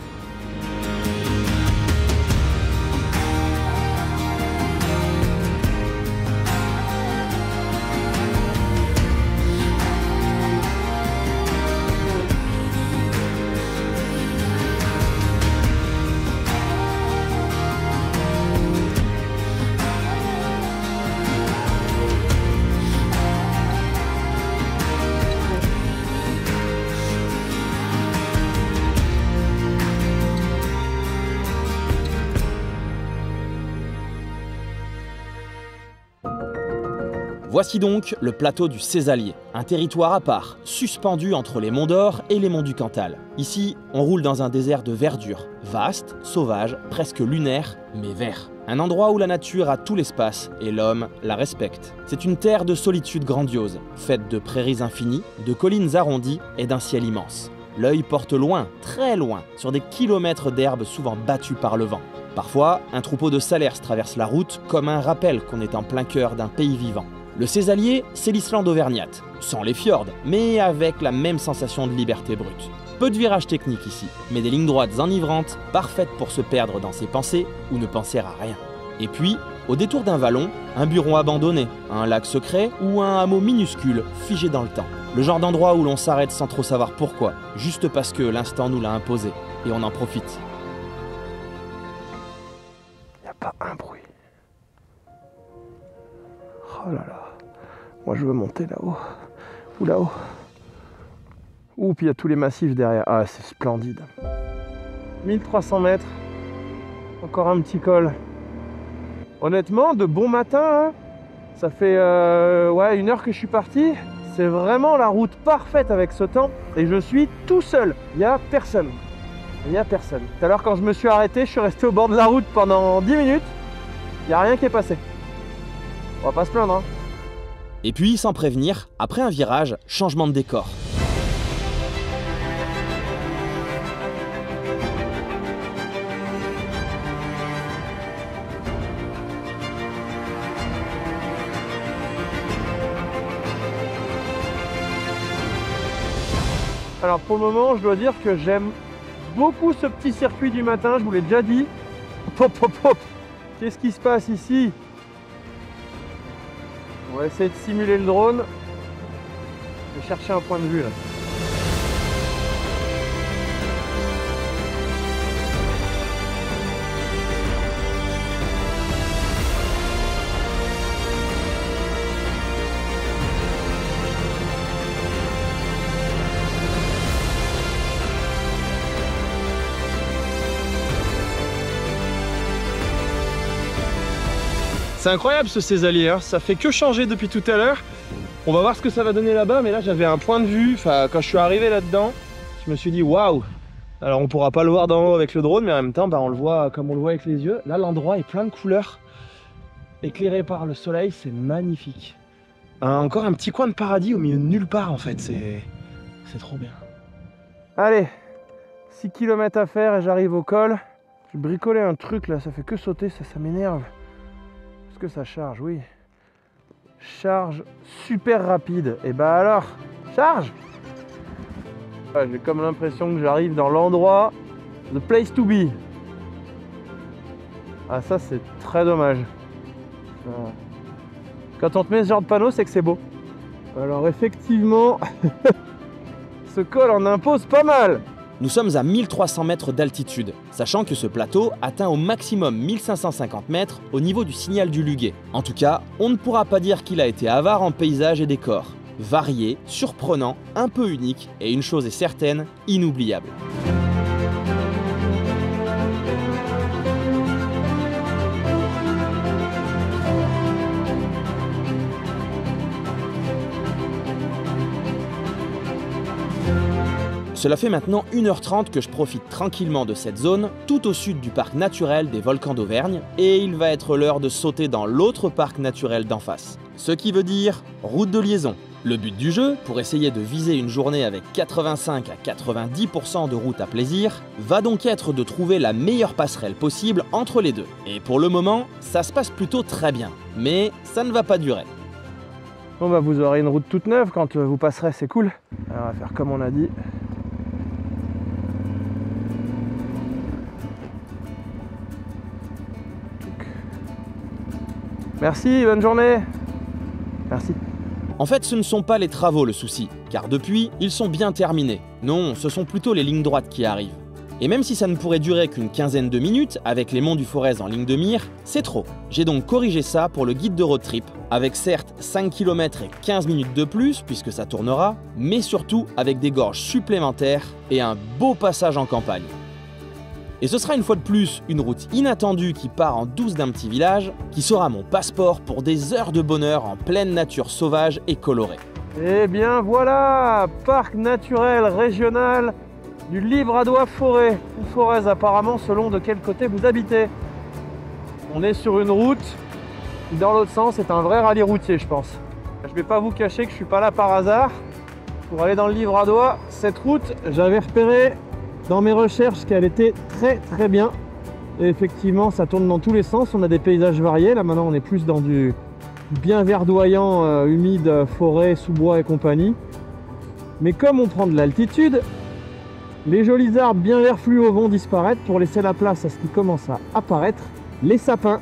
Speaker 3: Voici donc le plateau du Césalier, un territoire à part, suspendu entre les monts d'Or et les monts du Cantal. Ici, on roule dans un désert de verdure, vaste, sauvage, presque lunaire, mais vert. Un endroit où la nature a tout l'espace et l'homme la respecte. C'est une terre de solitude grandiose, faite de prairies infinies, de collines arrondies et d'un ciel immense. L'œil porte loin, très loin, sur des kilomètres d'herbes souvent battues par le vent. Parfois, un troupeau de salers traverse la route comme un rappel qu'on est en plein cœur d'un pays vivant. Le Césalier, c'est l'Islande auvergnate, sans les fjords, mais avec la même sensation de liberté brute. Peu de virages techniques ici, mais des lignes droites enivrantes, parfaites pour se perdre dans ses pensées ou ne penser à rien. Et puis, au détour d'un vallon, un buron abandonné, un lac secret ou un hameau minuscule figé dans le temps. Le genre d'endroit où l'on s'arrête sans trop savoir pourquoi, juste parce que l'instant nous l'a imposé, et on en profite.
Speaker 4: Il n'y a pas un bruit. Oh là là. Moi je veux monter là-haut. Ou là-haut. Ouh, puis il y a tous les massifs derrière. Ah, c'est splendide. 1300 mètres. Encore un petit col. Honnêtement, de bon matin, hein. Ça fait ouais, 1 heure que je suis parti. C'est vraiment la route parfaite avec ce temps. Et je suis tout seul. Il n'y a personne. Il n'y a personne. Tout à l'heure, quand je me suis arrêté, je suis resté au bord de la route pendant 10 minutes. Il n'y a rien qui est passé. On va pas se plaindre, hein.
Speaker 3: Et puis, sans prévenir, après un virage, changement de décor.
Speaker 4: Alors pour le moment, je dois dire que j'aime beaucoup ce petit circuit du matin, je vous l'ai déjà dit. Hop, hop, hop. Qu'est-ce qui se passe ici? On va essayer de simuler le drone. Je vais chercher un point de vue là.
Speaker 1: C'est incroyable ce Césalier, hein. Ça fait que changer depuis tout à l'heure. On va voir ce que ça va donner là-bas, mais là j'avais un point de vue, enfin quand je suis arrivé là-dedans, je me suis dit waouh. Alors on pourra pas le voir d'en haut avec le drone, mais en même temps bah, on le voit comme on le voit avec les yeux. Là l'endroit est plein de couleurs, éclairé par le soleil, c'est magnifique. Encore un petit coin de paradis au milieu de nulle part en fait, c'est trop bien. Allez, 6 km à faire et j'arrive au col. Je bricolais un truc là, ça fait que sauter, ça m'énerve. Est-ce que ça charge? Oui. Charge super rapide. Et bah alors, charge! Ouais, j'ai comme l'impression que j'arrive dans l'endroit, the place to be. Ah ça c'est très dommage. Quand on te met ce genre de panneau, c'est que c'est beau. Alors effectivement, ce col en impose pas mal.
Speaker 3: Nous sommes à 1300 mètres d'altitude, sachant que ce plateau atteint au maximum 1550 mètres au niveau du signal du Luguet. En tout cas, on ne pourra pas dire qu'il a été avare en paysages et décors. Varié, surprenant, un peu unique et une chose est certaine, inoubliable. Cela fait maintenant 1h30 que je profite tranquillement de cette zone, tout au sud du parc naturel des volcans d'Auvergne, et il va être l'heure de sauter dans l'autre parc naturel d'en face. Ce qui veut dire route de liaison. Le but du jeu, pour essayer de viser une journée avec 85 à 90% de route à plaisir, va donc être de trouver la meilleure passerelle possible entre les deux. Et pour le moment, ça se passe plutôt très bien, mais ça ne va pas durer.
Speaker 1: Bon bah vous aurez une route toute neuve quand vous passerez, c'est cool. Alors on va faire comme on a dit. Merci, bonne journée. Merci.
Speaker 3: En fait, ce ne sont pas les travaux le souci, car depuis, ils sont bien terminés. Non, ce sont plutôt les lignes droites qui arrivent. Et même si ça ne pourrait durer qu'une quinzaine de minutes, avec les monts du Forez en ligne de mire, c'est trop. J'ai donc corrigé ça pour le guide de road trip, avec certes 5 km et 15 minutes de plus, puisque ça tournera, mais surtout avec des gorges supplémentaires et un beau passage en campagne. Et ce sera une fois de plus une route inattendue qui part en douce d'un petit village, qui sera mon passeport pour des heures de bonheur en pleine nature sauvage et colorée.
Speaker 1: Et bien voilà, parc naturel régional du Livradois-Forez. Ou Forez apparemment selon de quel côté vous habitez. On est sur une route qui dans l'autre sens est un vrai rallye routier je pense. Je ne vais pas vous cacher que je suis pas là par hasard. Pour aller dans le Livradois, cette route j'avais repéré dans mes recherches qu'elle était très bien. Et effectivement ça tourne dans tous les sens, on a des paysages variés. Là maintenant on est plus dans du bien verdoyant, humide, forêt, sous-bois et compagnie. Mais comme on prend de l'altitude, les jolis arbres bien verts fluo vont disparaître pour laisser la place à ce qui commence à apparaître, les sapins.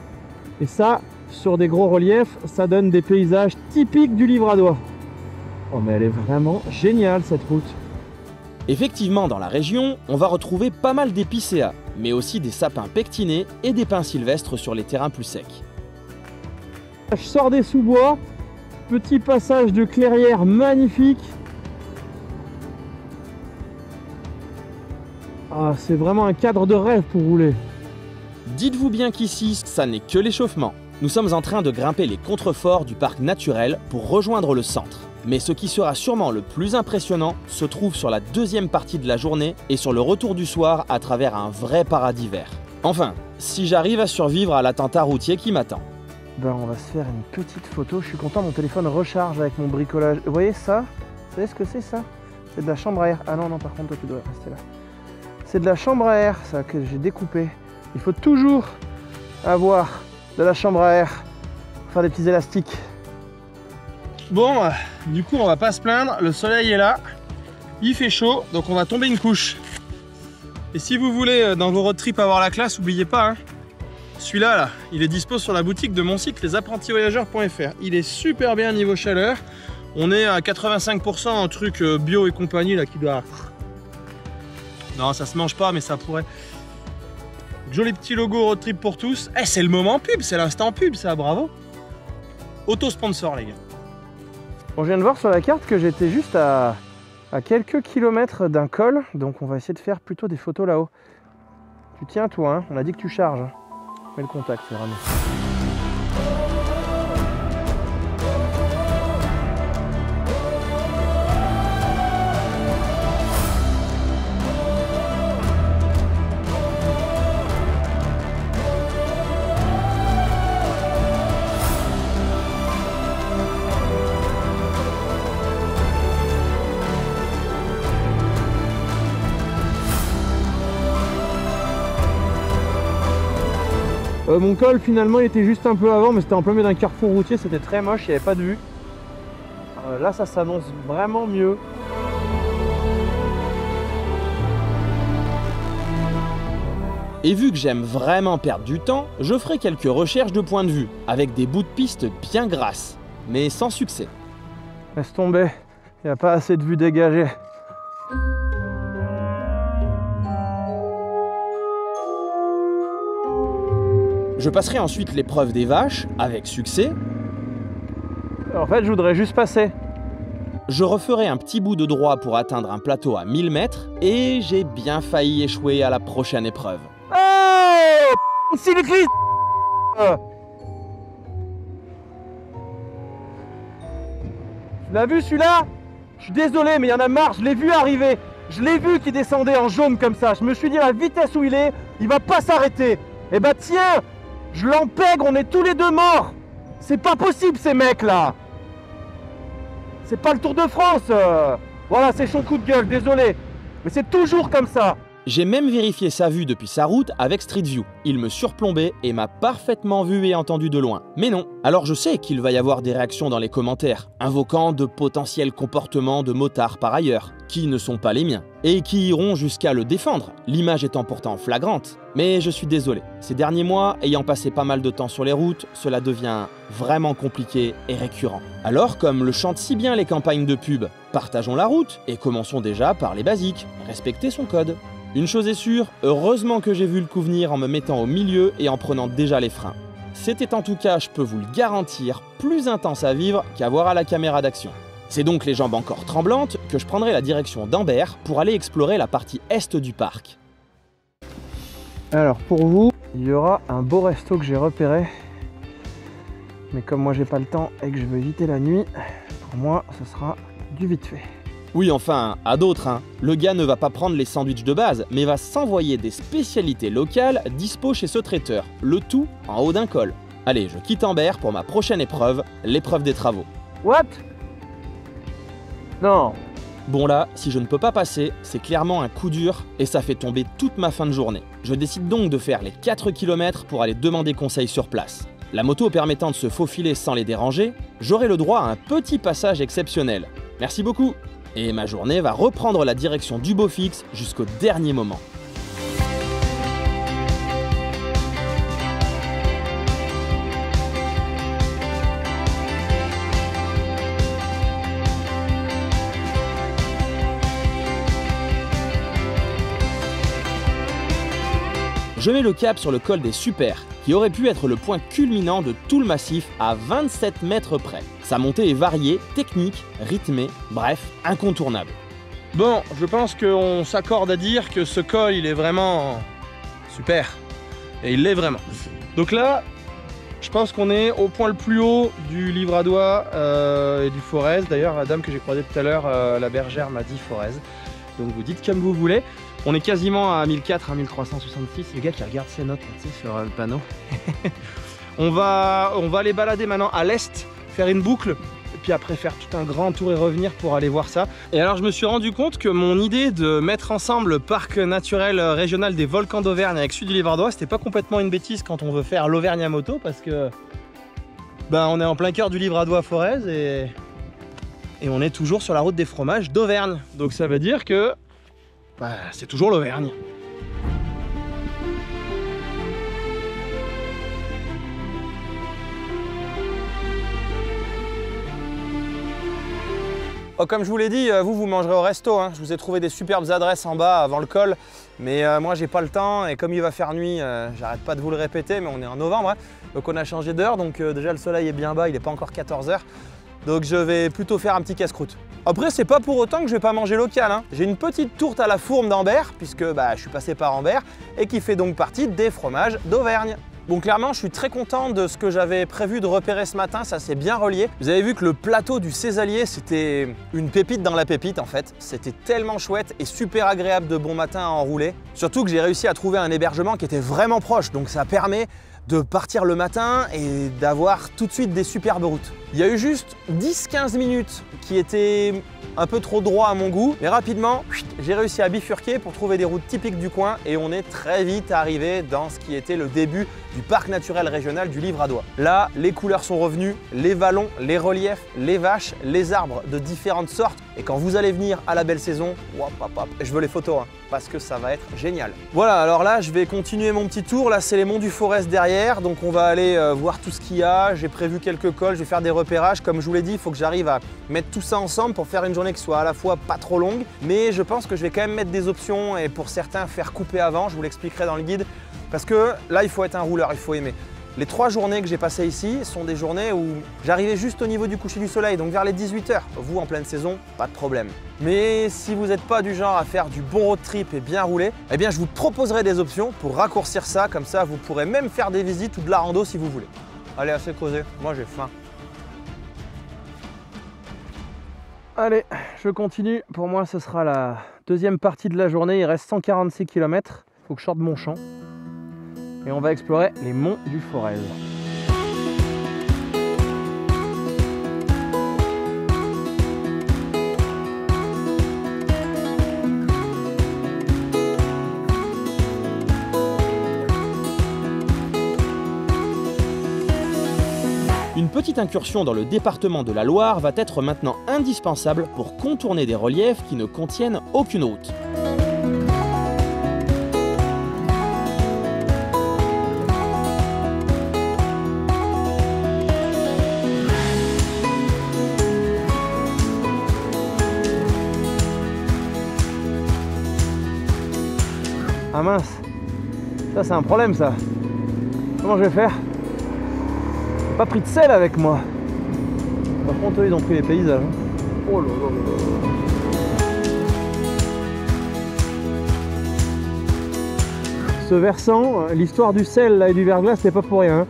Speaker 1: Et ça, sur des gros reliefs, ça donne des paysages typiques du Livradois. Oh mais elle est vraiment géniale cette route.
Speaker 3: Effectivement, dans la région, on va retrouver pas mal d'épicéas, mais aussi des sapins pectinés et des pins sylvestres sur les terrains plus secs.
Speaker 1: Je sors des sous-bois, petit passage de clairière magnifique. Ah, c'est vraiment un cadre de rêve pour rouler.
Speaker 3: Dites-vous bien qu'ici, ça n'est que l'échauffement. Nous sommes en train de grimper les contreforts du parc naturel pour rejoindre le centre. Mais ce qui sera sûrement le plus impressionnant se trouve sur la deuxième partie de la journée et sur le retour du soir à travers un vrai paradis vert. Enfin, si j'arrive à survivre à l'attentat routier qui m'attend.
Speaker 1: Ben, on va se faire une petite photo. Je suis content, mon téléphone recharge avec mon bricolage. Vous voyez ça? Vous savez ce que c'est ça? C'est de la chambre à air. Ah non, par contre, toi tu dois rester là. C'est de la chambre à air, ça, que j'ai découpé. Il faut toujours avoir de la chambre à air pour faire des petits élastiques. Bon, du coup, on va pas se plaindre. Le soleil est là. Il fait chaud, donc on va tomber une couche. Et si vous voulez, dans vos road trips, avoir la classe, n'oubliez pas, hein, celui-là, là, il est dispo sur la boutique de mon site, lesapprentisvoyageurs.fr. Il est super bien niveau chaleur. On est à 85% en truc bio et compagnie, là, qui doit... Non, ça se mange pas, mais ça pourrait. Joli petit logo road trip pour tous. Eh, c'est le moment pub, c'est l'instant pub, ça, bravo. Auto-sponsor, les gars. Bon, je viens de voir sur la carte que j'étais juste à quelques kilomètres d'un col, donc on va essayer de faire plutôt des photos là-haut. Tu tiens, toi, hein, on a dit que tu charges. Hein. Mets le contact, c'est vraiment.
Speaker 4: Mon col finalement il était juste un peu avant, mais c'était en plein milieu d'un carrefour routier, c'était très moche, il n'y avait pas de vue. Là ça s'annonce vraiment mieux.
Speaker 3: Et vu que j'aime vraiment perdre du temps, je ferai quelques recherches de points de vue, avec des bouts de piste bien grasses, mais sans succès.
Speaker 4: Laisse tomber, il n'y a pas assez de vue dégagée.
Speaker 3: Je passerai ensuite l'épreuve des vaches, avec succès.
Speaker 4: En fait, je voudrais juste passer.
Speaker 3: Je referai un petit bout de droit pour atteindre un plateau à 1000 mètres, et j'ai bien failli échouer à la prochaine épreuve.
Speaker 4: Oh, cycliste. Tu l'as vu celui-là? Je suis désolé, mais il y en a marre, je l'ai vu arriver. Je l'ai vu qui descendait en jaune comme ça. Je me suis dit, à la vitesse où il va pas s'arrêter. Eh bah tiens, je l'empègre, on est tous les deux morts. C'est pas possible ces mecs là. C'est pas le Tour de France. Voilà, c'est son coup de gueule, désolé. Mais c'est toujours comme ça.
Speaker 3: J'ai même vérifié sa vue depuis sa route avec Street View. Il me surplombait et m'a parfaitement vu et entendu de loin. Mais non. Alors je sais qu'il va y avoir des réactions dans les commentaires, invoquant de potentiels comportements de motards par ailleurs, qui ne sont pas les miens, et qui iront jusqu'à le défendre, l'image étant pourtant flagrante. Mais je suis désolé. Ces derniers mois, ayant passé pas mal de temps sur les routes, cela devient vraiment compliqué et récurrent. Alors, comme le chantent si bien les campagnes de pub, partageons la route et commençons déjà par les basiques, respecter son code. Une chose est sûre, heureusement que j'ai vu le coup venir en me mettant au milieu et en prenant déjà les freins. C'était en tout cas, je peux vous le garantir, plus intense à vivre qu'à voir à la caméra d'action. C'est donc les jambes encore tremblantes que je prendrai la direction d'Ambert pour aller explorer la partie est du parc.
Speaker 4: Alors pour vous, il y aura un beau resto que j'ai repéré. Mais comme moi j'ai pas le temps et que je veux éviter la nuit, pour moi ce sera du vite fait.
Speaker 3: Oui, enfin, à d'autres, hein. Le gars ne va pas prendre les sandwichs de base, mais va s'envoyer des spécialités locales dispo chez ce traiteur, le tout en haut d'un col. Allez, je quitte Ambert pour ma prochaine épreuve, l'épreuve des travaux.
Speaker 4: What? Non.
Speaker 3: Bon là, si je ne peux pas passer, c'est clairement un coup dur et ça fait tomber toute ma fin de journée. Je décide donc de faire les 4 km pour aller demander conseil sur place. La moto permettant de se faufiler sans les déranger, j'aurai le droit à un petit passage exceptionnel. Merci beaucoup. Et ma journée va reprendre la direction du Beaufix jusqu'au dernier moment. Je mets le cap sur le col des Supers, qui aurait pu être le point culminant de tout le massif à 27 mètres près. Sa montée est variée, technique, rythmée, bref, incontournable.
Speaker 1: Bon, je pense qu'on s'accorde à dire que ce col, il est vraiment super. Et il l'est vraiment. Donc là, je pense qu'on est au point le plus haut du Livradois et du Forez. D'ailleurs, la dame que j'ai croisée tout à l'heure, la bergère, m'a dit Forez. Donc vous dites comme vous voulez. On est quasiment à 1400, à 1366. Le gars qui regarde ses notes sur le panneau. on va aller balader maintenant à l'est, faire une boucle. Et puis après faire tout un grand tour et revenir pour aller voir ça. Et alors je me suis rendu compte que mon idée de mettre ensemble le parc naturel régional des volcans d'Auvergne avec celui du Livradois, c'était pas complètement une bêtise quand on veut faire l'Auvergne à moto, parce que on est en plein cœur du Livradois Forez et on est toujours sur la route des fromages d'Auvergne. Donc ça veut dire que c'est toujours l'Auvergne.
Speaker 3: Oh, comme je vous l'ai dit, vous mangerez au resto, hein. Je vous ai trouvé des superbes adresses en bas avant le col, mais moi j'ai pas le temps et comme il va faire nuit, j'arrête pas de vous le répéter, mais on est en novembre, hein. Donc on a changé d'heure, donc déjà le soleil est bien bas, il n'est pas encore 14 h. Donc je vais plutôt faire un petit casse-croûte. Après, c'est pas pour autant que je vais pas manger local, hein. J'ai une petite tourte à la fourme d'Ambert, puisque je suis passé par Ambert, et qui fait donc partie des fromages d'Auvergne. Bon, clairement, je suis très content de ce que j'avais prévu de repérer ce matin, ça s'est bien relié. Vous avez vu que le plateau du Césalier, c'était une pépite dans la pépite en fait. C'était tellement chouette et super agréable de bon matin à enrouler. Surtout que j'ai réussi à trouver un hébergement qui était vraiment proche, donc ça permet
Speaker 1: de partir le matin et d'avoir tout de suite des superbes routes. Il y a eu juste 10-15 minutes qui étaient un peu trop droit à mon goût, mais rapidement, j'ai réussi à bifurquer pour trouver des routes typiques du coin et on est très vite arrivé dans ce qui était le début du parc naturel régional du Livradois. Là, les couleurs sont revenues, les vallons, les reliefs, les vaches, les arbres de différentes sortes. Et quand vous allez venir à la belle saison, je veux les photos, hein, parce que ça va être génial. Voilà, alors là, je vais continuer mon petit tour. Là, c'est les monts du Forez derrière, donc on va aller voir tout ce qu'il y a. J'ai prévu quelques cols, je vais faire des repérages. Comme je vous l'ai dit, il faut que j'arrive à mettre tout ça ensemble pour faire une journée qui soit à la fois pas trop longue, mais je pense que je vais quand même mettre des options et pour certains faire couper avant, je vous l'expliquerai dans le guide, parce que là, il faut être un rouleur, il faut aimer. Les 3 journées que j'ai passées ici sont des journées où j'arrivais juste au niveau du coucher du soleil, donc vers les 18 h. Vous, en pleine saison, pas de problème. Mais si vous n'êtes pas du genre à faire du bon road trip et bien rouler, eh bien je vous proposerai des options pour raccourcir ça, comme ça vous pourrez même faire des visites ou de la rando si vous voulez. Allez, assez causé, moi j'ai faim. Allez, je continue. Pour moi, ce sera la deuxième partie de la journée. Il reste 146 km. Il faut que je sorte mon champ. Et on va explorer les monts du Forez.
Speaker 3: Une petite incursion dans le département de la Loire va être maintenant indispensable pour contourner des reliefs qui ne contiennent aucune route.
Speaker 1: Ah mince, ça c'est un problème ça. Comment je vais faire? J'ai pas pris de sel avec moi. Par contre eux ils ont pris les paysages. Oh là là là. Ce versant, l'histoire du sel là, et du verglas, c'est pas pour rien.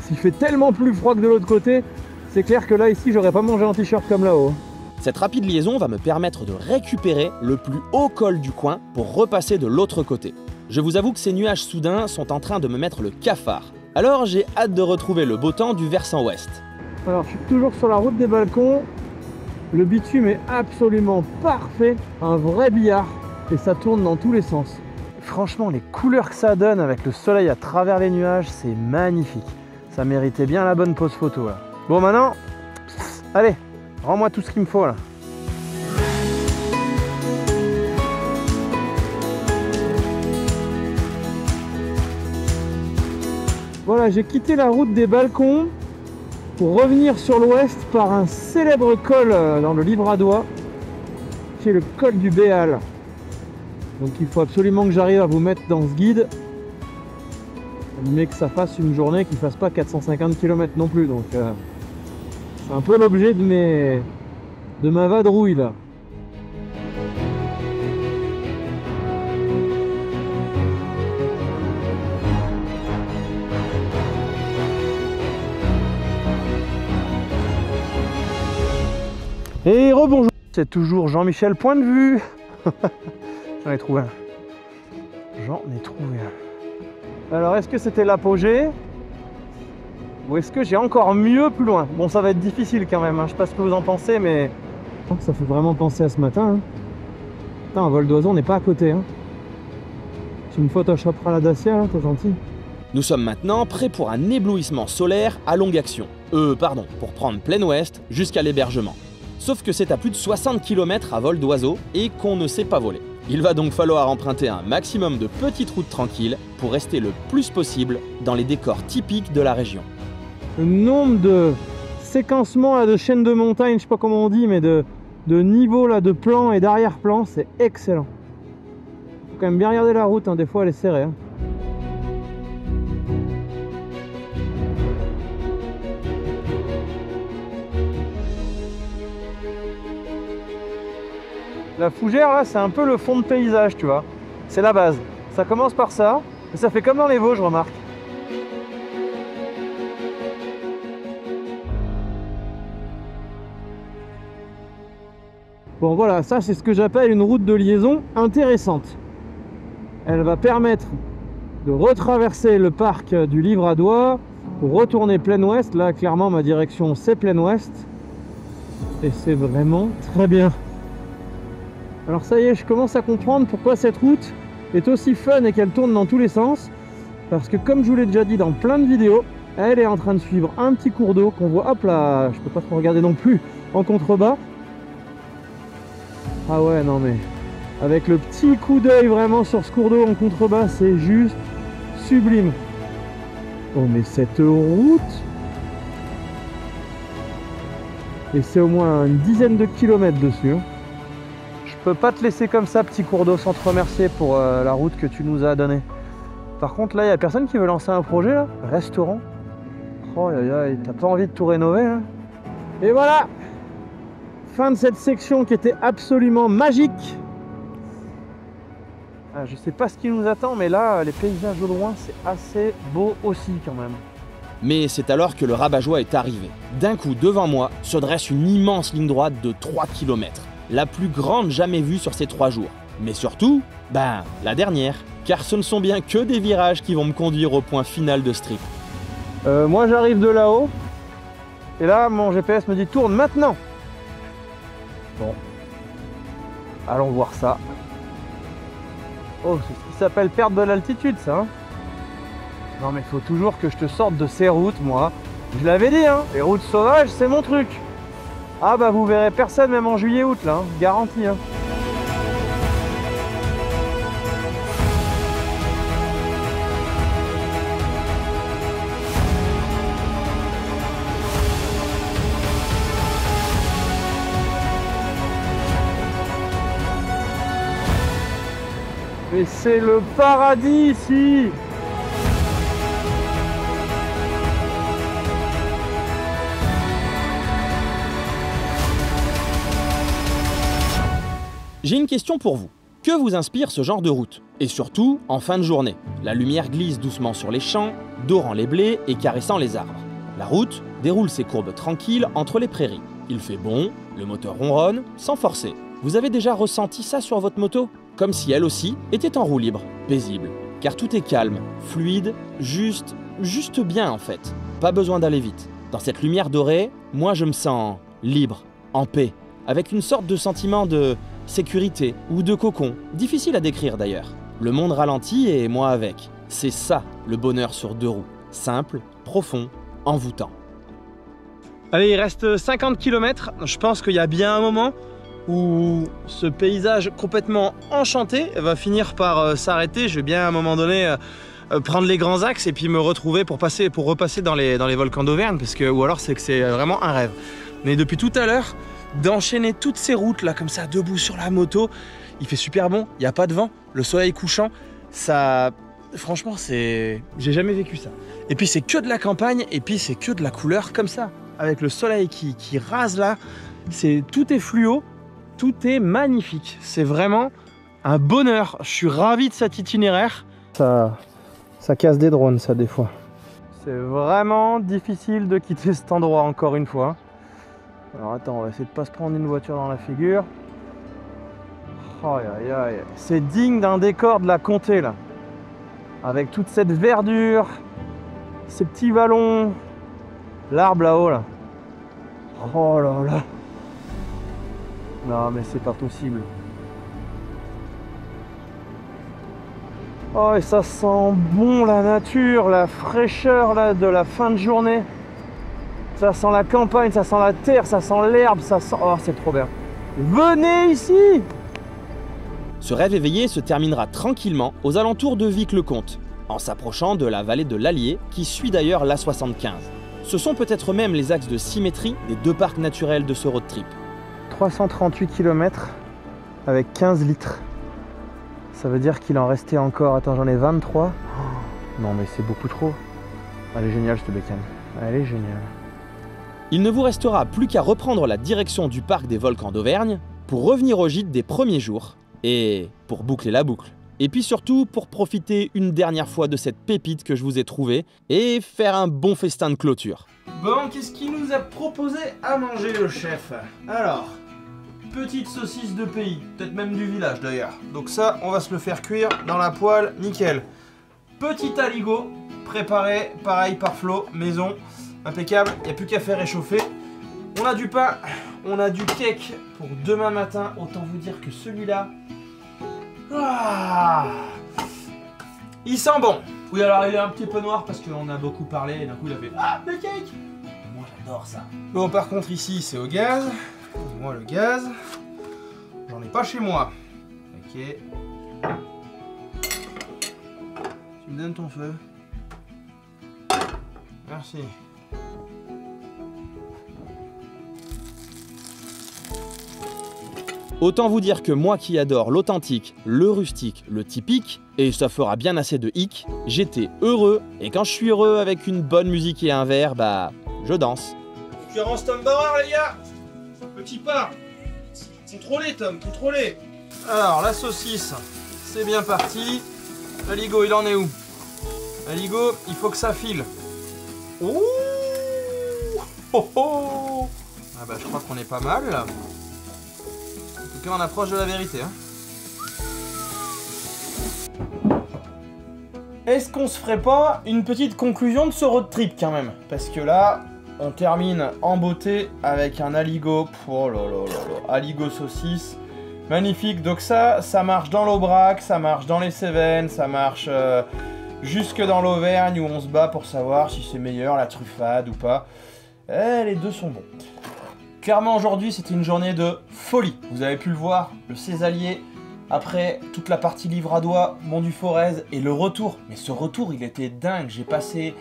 Speaker 1: S'il fait tellement plus froid que de l'autre côté, c'est clair que là ici j'aurais pas mangé en t-shirt comme là-haut.
Speaker 3: Cette rapide liaison va me permettre de récupérer le plus haut col du coin pour repasser de l'autre côté. Je vous avoue que ces nuages soudains sont en train de me mettre le cafard. Alors j'ai hâte de retrouver le beau temps du versant ouest.
Speaker 4: Alors je suis toujours sur la route des balcons. Le bitume est absolument parfait, un vrai billard, et ça tourne dans tous les sens.
Speaker 1: Franchement, les couleurs que ça donne avec le soleil à travers les nuages, c'est magnifique. Ça méritait bien la bonne pose photo là. Bon maintenant, allez, rends-moi tout ce qu'il me faut là.
Speaker 4: Voilà, j'ai quitté la route des balcons pour revenir sur l'ouest par un célèbre col dans le Livradois, qui est le col du Béal. Donc il faut absolument que j'arrive à vous mettre dans ce guide, mais que ça fasse une journée qui ne fasse pas 450 km non plus. Donc c'est un peu l'objet de ma vadrouille là.
Speaker 1: Et rebonjour, c'est toujours Jean-Michel Point de Vue. J'en ai trouvé un. J'en ai trouvé un. Alors est-ce que c'était l'apogée? Ou est-ce que j'ai encore mieux plus loin? Bon, ça va être difficile quand même, hein. Je sais pas ce que vous en pensez, mais...
Speaker 4: Ça fait vraiment penser à ce matin. Hein. Putain, un vol d'oiseau, on n'est pas à côté. Hein. Tu me photoshoperas la Dacia, hein, t'es gentil.
Speaker 3: Nous sommes maintenant prêts pour un éblouissement solaire à longue action. Pour prendre plein ouest jusqu'à l'hébergement. Sauf que c'est à plus de 60 km à vol d'oiseau et qu'on ne sait pas voler. Il va donc falloir emprunter un maximum de petites routes tranquilles pour rester le plus possible dans les décors typiques de la région.
Speaker 4: Le nombre de séquencements là, de chaînes de montagne, je sais pas comment on dit, mais de niveaux là, de plan et d'arrière-plan, c'est excellent. Faut quand même bien regarder la route, hein, des fois elle est serrée. Hein.
Speaker 1: La fougère là, c'est un peu le fond de paysage, tu vois. C'est la base. Ça commence par ça, et ça fait comme dans les Vosges, je remarque.
Speaker 4: Bon voilà, ça c'est ce que j'appelle une route de liaison intéressante. Elle va permettre de retraverser le parc du Livradois pour retourner plein ouest. Là, clairement, ma direction, c'est plein ouest. Et c'est vraiment très bien. Alors ça y est, je commence à comprendre pourquoi cette route est aussi fun et qu'elle tourne dans tous les sens. Parce que comme je vous l'ai déjà dit dans plein de vidéos, elle est en train de suivre un petit cours d'eau qu'on voit, hop là, je peux pas trop regarder non plus, en contrebas. Ah ouais, non mais, avec le petit coup d'œil vraiment sur ce cours d'eau en contrebas, c'est juste sublime. Oh mais cette route, et c'est au moins une dizaine de kilomètres dessus. Je peux pas te laisser comme ça, petit cours d'eau, sans te remercier pour la route que tu nous as donnée. Par contre là, il y a personne qui veut lancer un projet là, restaurant. Oh aïe aïe, t'as pas envie de tout rénover hein? Et voilà, fin de cette section qui était absolument magique. Ah, je sais pas ce qui nous attend, mais là, les paysages au loin, c'est assez beau aussi quand même.
Speaker 3: Mais c'est alors que le rabat-joie est arrivé. D'un coup, devant moi, se dresse une immense ligne droite de 3 km. La plus grande jamais vue sur ces 3 jours. Mais surtout, la dernière. Car ce ne sont bien que des virages qui vont me conduire au point final de ce trip.
Speaker 4: Moi, j'arrive de là-haut. Et là, mon GPS me dit tourne maintenant. Bon. Allons voir ça. Oh, c'est ce qui s'appelle perdre de l'altitude, ça. Hein. Non, mais il faut toujours que je te sorte de ces routes, moi. Je l'avais dit, hein. Les routes sauvages, c'est mon truc. Ah bah, vous verrez personne, même en juillet-août, là. Hein. Garanti, hein. Mais c'est le paradis ici!
Speaker 3: J'ai une question pour vous. Que vous inspire ce genre de route? Et surtout, en fin de journée. La lumière glisse doucement sur les champs, dorant les blés et caressant les arbres. La route déroule ses courbes tranquilles entre les prairies. Il fait bon, le moteur ronronne, sans forcer. Vous avez déjà ressenti ça sur votre moto? Comme si elle aussi était en roue libre, paisible. Car tout est calme, fluide, juste bien en fait. Pas besoin d'aller vite. Dans cette lumière dorée, moi je me sens libre, en paix, avec une sorte de sentiment de sécurité ou de cocon, difficile à décrire d'ailleurs. Le monde ralentit et moi avec. C'est ça le bonheur sur 2 roues. Simple, profond, envoûtant.
Speaker 1: Allez, il reste 50 km. Je pense qu'il y a bien un moment où ce paysage complètement enchanté va finir par s'arrêter. Je vais bien à un moment donné prendre les grands axes et puis me retrouver pour repasser dans les volcans d'Auvergne, parce que ou alors c'est que c'est vraiment un rêve. Mais depuis tout à l'heure, d'enchaîner toutes ces routes là comme ça debout sur la moto, il fait super bon, il n'y a pas de vent, le soleil couchant, ça franchement j'ai jamais vécu ça. Et puis c'est que de la campagne et puis c'est que de la couleur comme ça, avec le soleil qui rase là, tout est fluo. Tout est magnifique, c'est vraiment un bonheur. Je suis ravi de cet itinéraire.
Speaker 4: Ça casse des drones, ça, des fois. C'est vraiment difficile de quitter cet endroit, encore une fois. Alors attends, on va essayer de pas se prendre une voiture dans la figure. Aïe aïe aïe. C'est digne d'un décor de la comté, là. Avec toute cette verdure, ces petits vallons, l'arbre là-haut, là. Oh là là. Non mais c'est pas possible. Oh et ça sent bon la nature, la fraîcheur là de la fin de journée. Ça sent la campagne, ça sent la terre, ça sent l'herbe, ça sent... Oh c'est trop bien. Venez ici!
Speaker 3: Ce rêve éveillé se terminera tranquillement aux alentours de Vic-le-Comte, en s'approchant de la vallée de l'Allier qui suit d'ailleurs l'A75. Ce sont peut-être même les axes de symétrie des 2 parcs naturels de ce road trip.
Speaker 4: 338 km avec 15 litres. Ça veut dire qu'il en restait encore... Attends, j'en ai 23. Oh, non mais c'est beaucoup trop. Elle est géniale cette bécane. Elle est géniale.
Speaker 3: Il ne vous restera plus qu'à reprendre la direction du parc des volcans d'Auvergne pour revenir au gîte des premiers jours et pour boucler la boucle. Et puis surtout pour profiter une dernière fois de cette pépite que je vous ai trouvée et faire un bon festin de clôture.
Speaker 1: Bon, qu'est-ce qu'il nous a proposé à manger le chef? Alors, petite saucisse de pays, peut-être même du village d'ailleurs. Donc ça, on va se le faire cuire dans la poêle, nickel. Petit aligot préparé, pareil par Flo, maison, impeccable, il n'y a plus qu'à faire réchauffer. On a du pain, on a du cake pour demain matin, autant vous dire que celui-là, il sent bon. Oui, alors il est un petit peu noir parce qu'on a beaucoup parlé et d'un coup il a fait ah, le cake. Moi j'adore ça. Bon, par contre ici c'est au gaz. Moi le gaz, j'en ai pas chez moi. Ok. Tu me donnes ton feu. Merci.
Speaker 3: Autant vous dire que moi qui adore l'authentique, le rustique, le typique, et ça fera bien assez de hic, j'étais heureux, et quand je suis heureux avec une bonne musique et un verre, bah, je danse.
Speaker 1: Concurrence Tom Bauer les gars. Petit pas. Contrôlez Tom, contrôlez. Alors la saucisse, c'est bien parti. L'aligot il en est où? L'aligot, il faut que ça file. Ouh oh, oh. Ah bah je crois qu'on est pas mal. En tout cas on approche de la vérité hein. Est-ce qu'on se ferait pas une petite conclusion de ce road trip quand même? Parce que là, on termine en beauté avec un aligot. Oh là là là là, aligot saucisse. Magnifique. Donc ça marche dans l'Aubrac, ça marche dans les Cévennes, ça marche jusque dans l'Auvergne où on se bat pour savoir si c'est meilleur la truffade ou pas. Les deux sont bons. Clairement aujourd'hui c'était une journée de folie. Vous avez pu le voir, le Césalier. Après, toute la partie Livradois, Mont du Forez et le retour. Mais ce retour, il était dingue. J'ai passé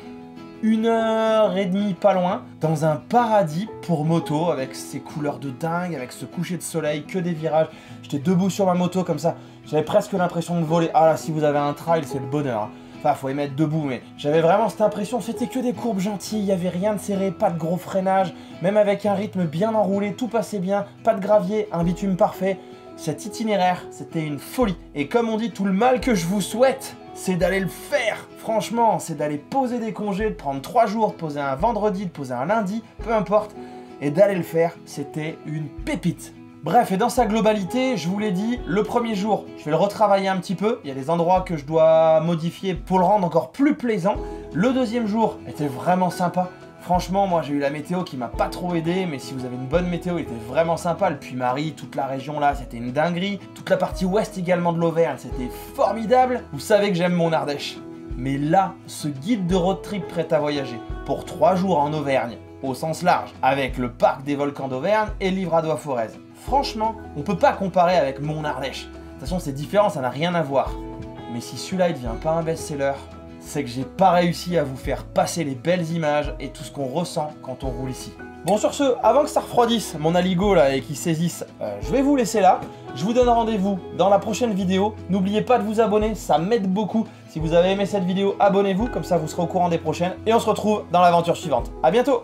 Speaker 1: 1h30 pas loin dans un paradis pour moto avec ses couleurs de dingue, avec ce coucher de soleil, que des virages. J'étais debout sur ma moto comme ça. J'avais presque l'impression de voler. Ah là, si vous avez un trail, c'est le bonheur. Enfin, faut y mettre debout, mais j'avais vraiment cette impression. C'était que des courbes gentilles. Il n'y avait rien de serré, pas de gros freinage. Même avec un rythme bien enroulé, tout passait bien. Pas de gravier, un bitume parfait. Cet itinéraire, c'était une folie. Et comme on dit, tout le mal que je vous souhaite, c'est d'aller le faire. Franchement, c'est d'aller poser des congés, de prendre 3 jours, de poser un vendredi, de poser un lundi, peu importe, et d'aller le faire. C'était une pépite. Bref, et dans sa globalité, je vous l'ai dit, le premier jour, je vais le retravailler un petit peu. Il y a des endroits que je dois modifier pour le rendre encore plus plaisant. Le deuxième jour était vraiment sympa. Franchement, moi j'ai eu la météo qui m'a pas trop aidé, mais si vous avez une bonne météo, il était vraiment sympa. Le Puy-Marie, toute la région là, c'était une dinguerie. Toute la partie ouest également de l'Auvergne, c'était formidable. Vous savez que j'aime mon Ardèche. Mais là, ce guide de road trip prêt à voyager, pour 3 jours en Auvergne, au sens large, avec le parc des volcans d'Auvergne et Livradois-Forez. Franchement, on peut pas comparer avec mon Ardèche. De toute façon, c'est différent, ça n'a rien à voir. Mais si celui-là, il devient pas un best-seller, c'est que j'ai pas réussi à vous faire passer les belles images et tout ce qu'on ressent quand on roule ici. Bon, sur ce, avant que ça refroidisse mon aligot là et qu'il saisisse, je vais vous laisser là. Je vous donne rendez-vous dans la prochaine vidéo. N'oubliez pas de vous abonner, ça m'aide beaucoup. Si vous avez aimé cette vidéo, abonnez-vous, comme ça vous serez au courant des prochaines. Et on se retrouve dans l'aventure suivante. À bientôt!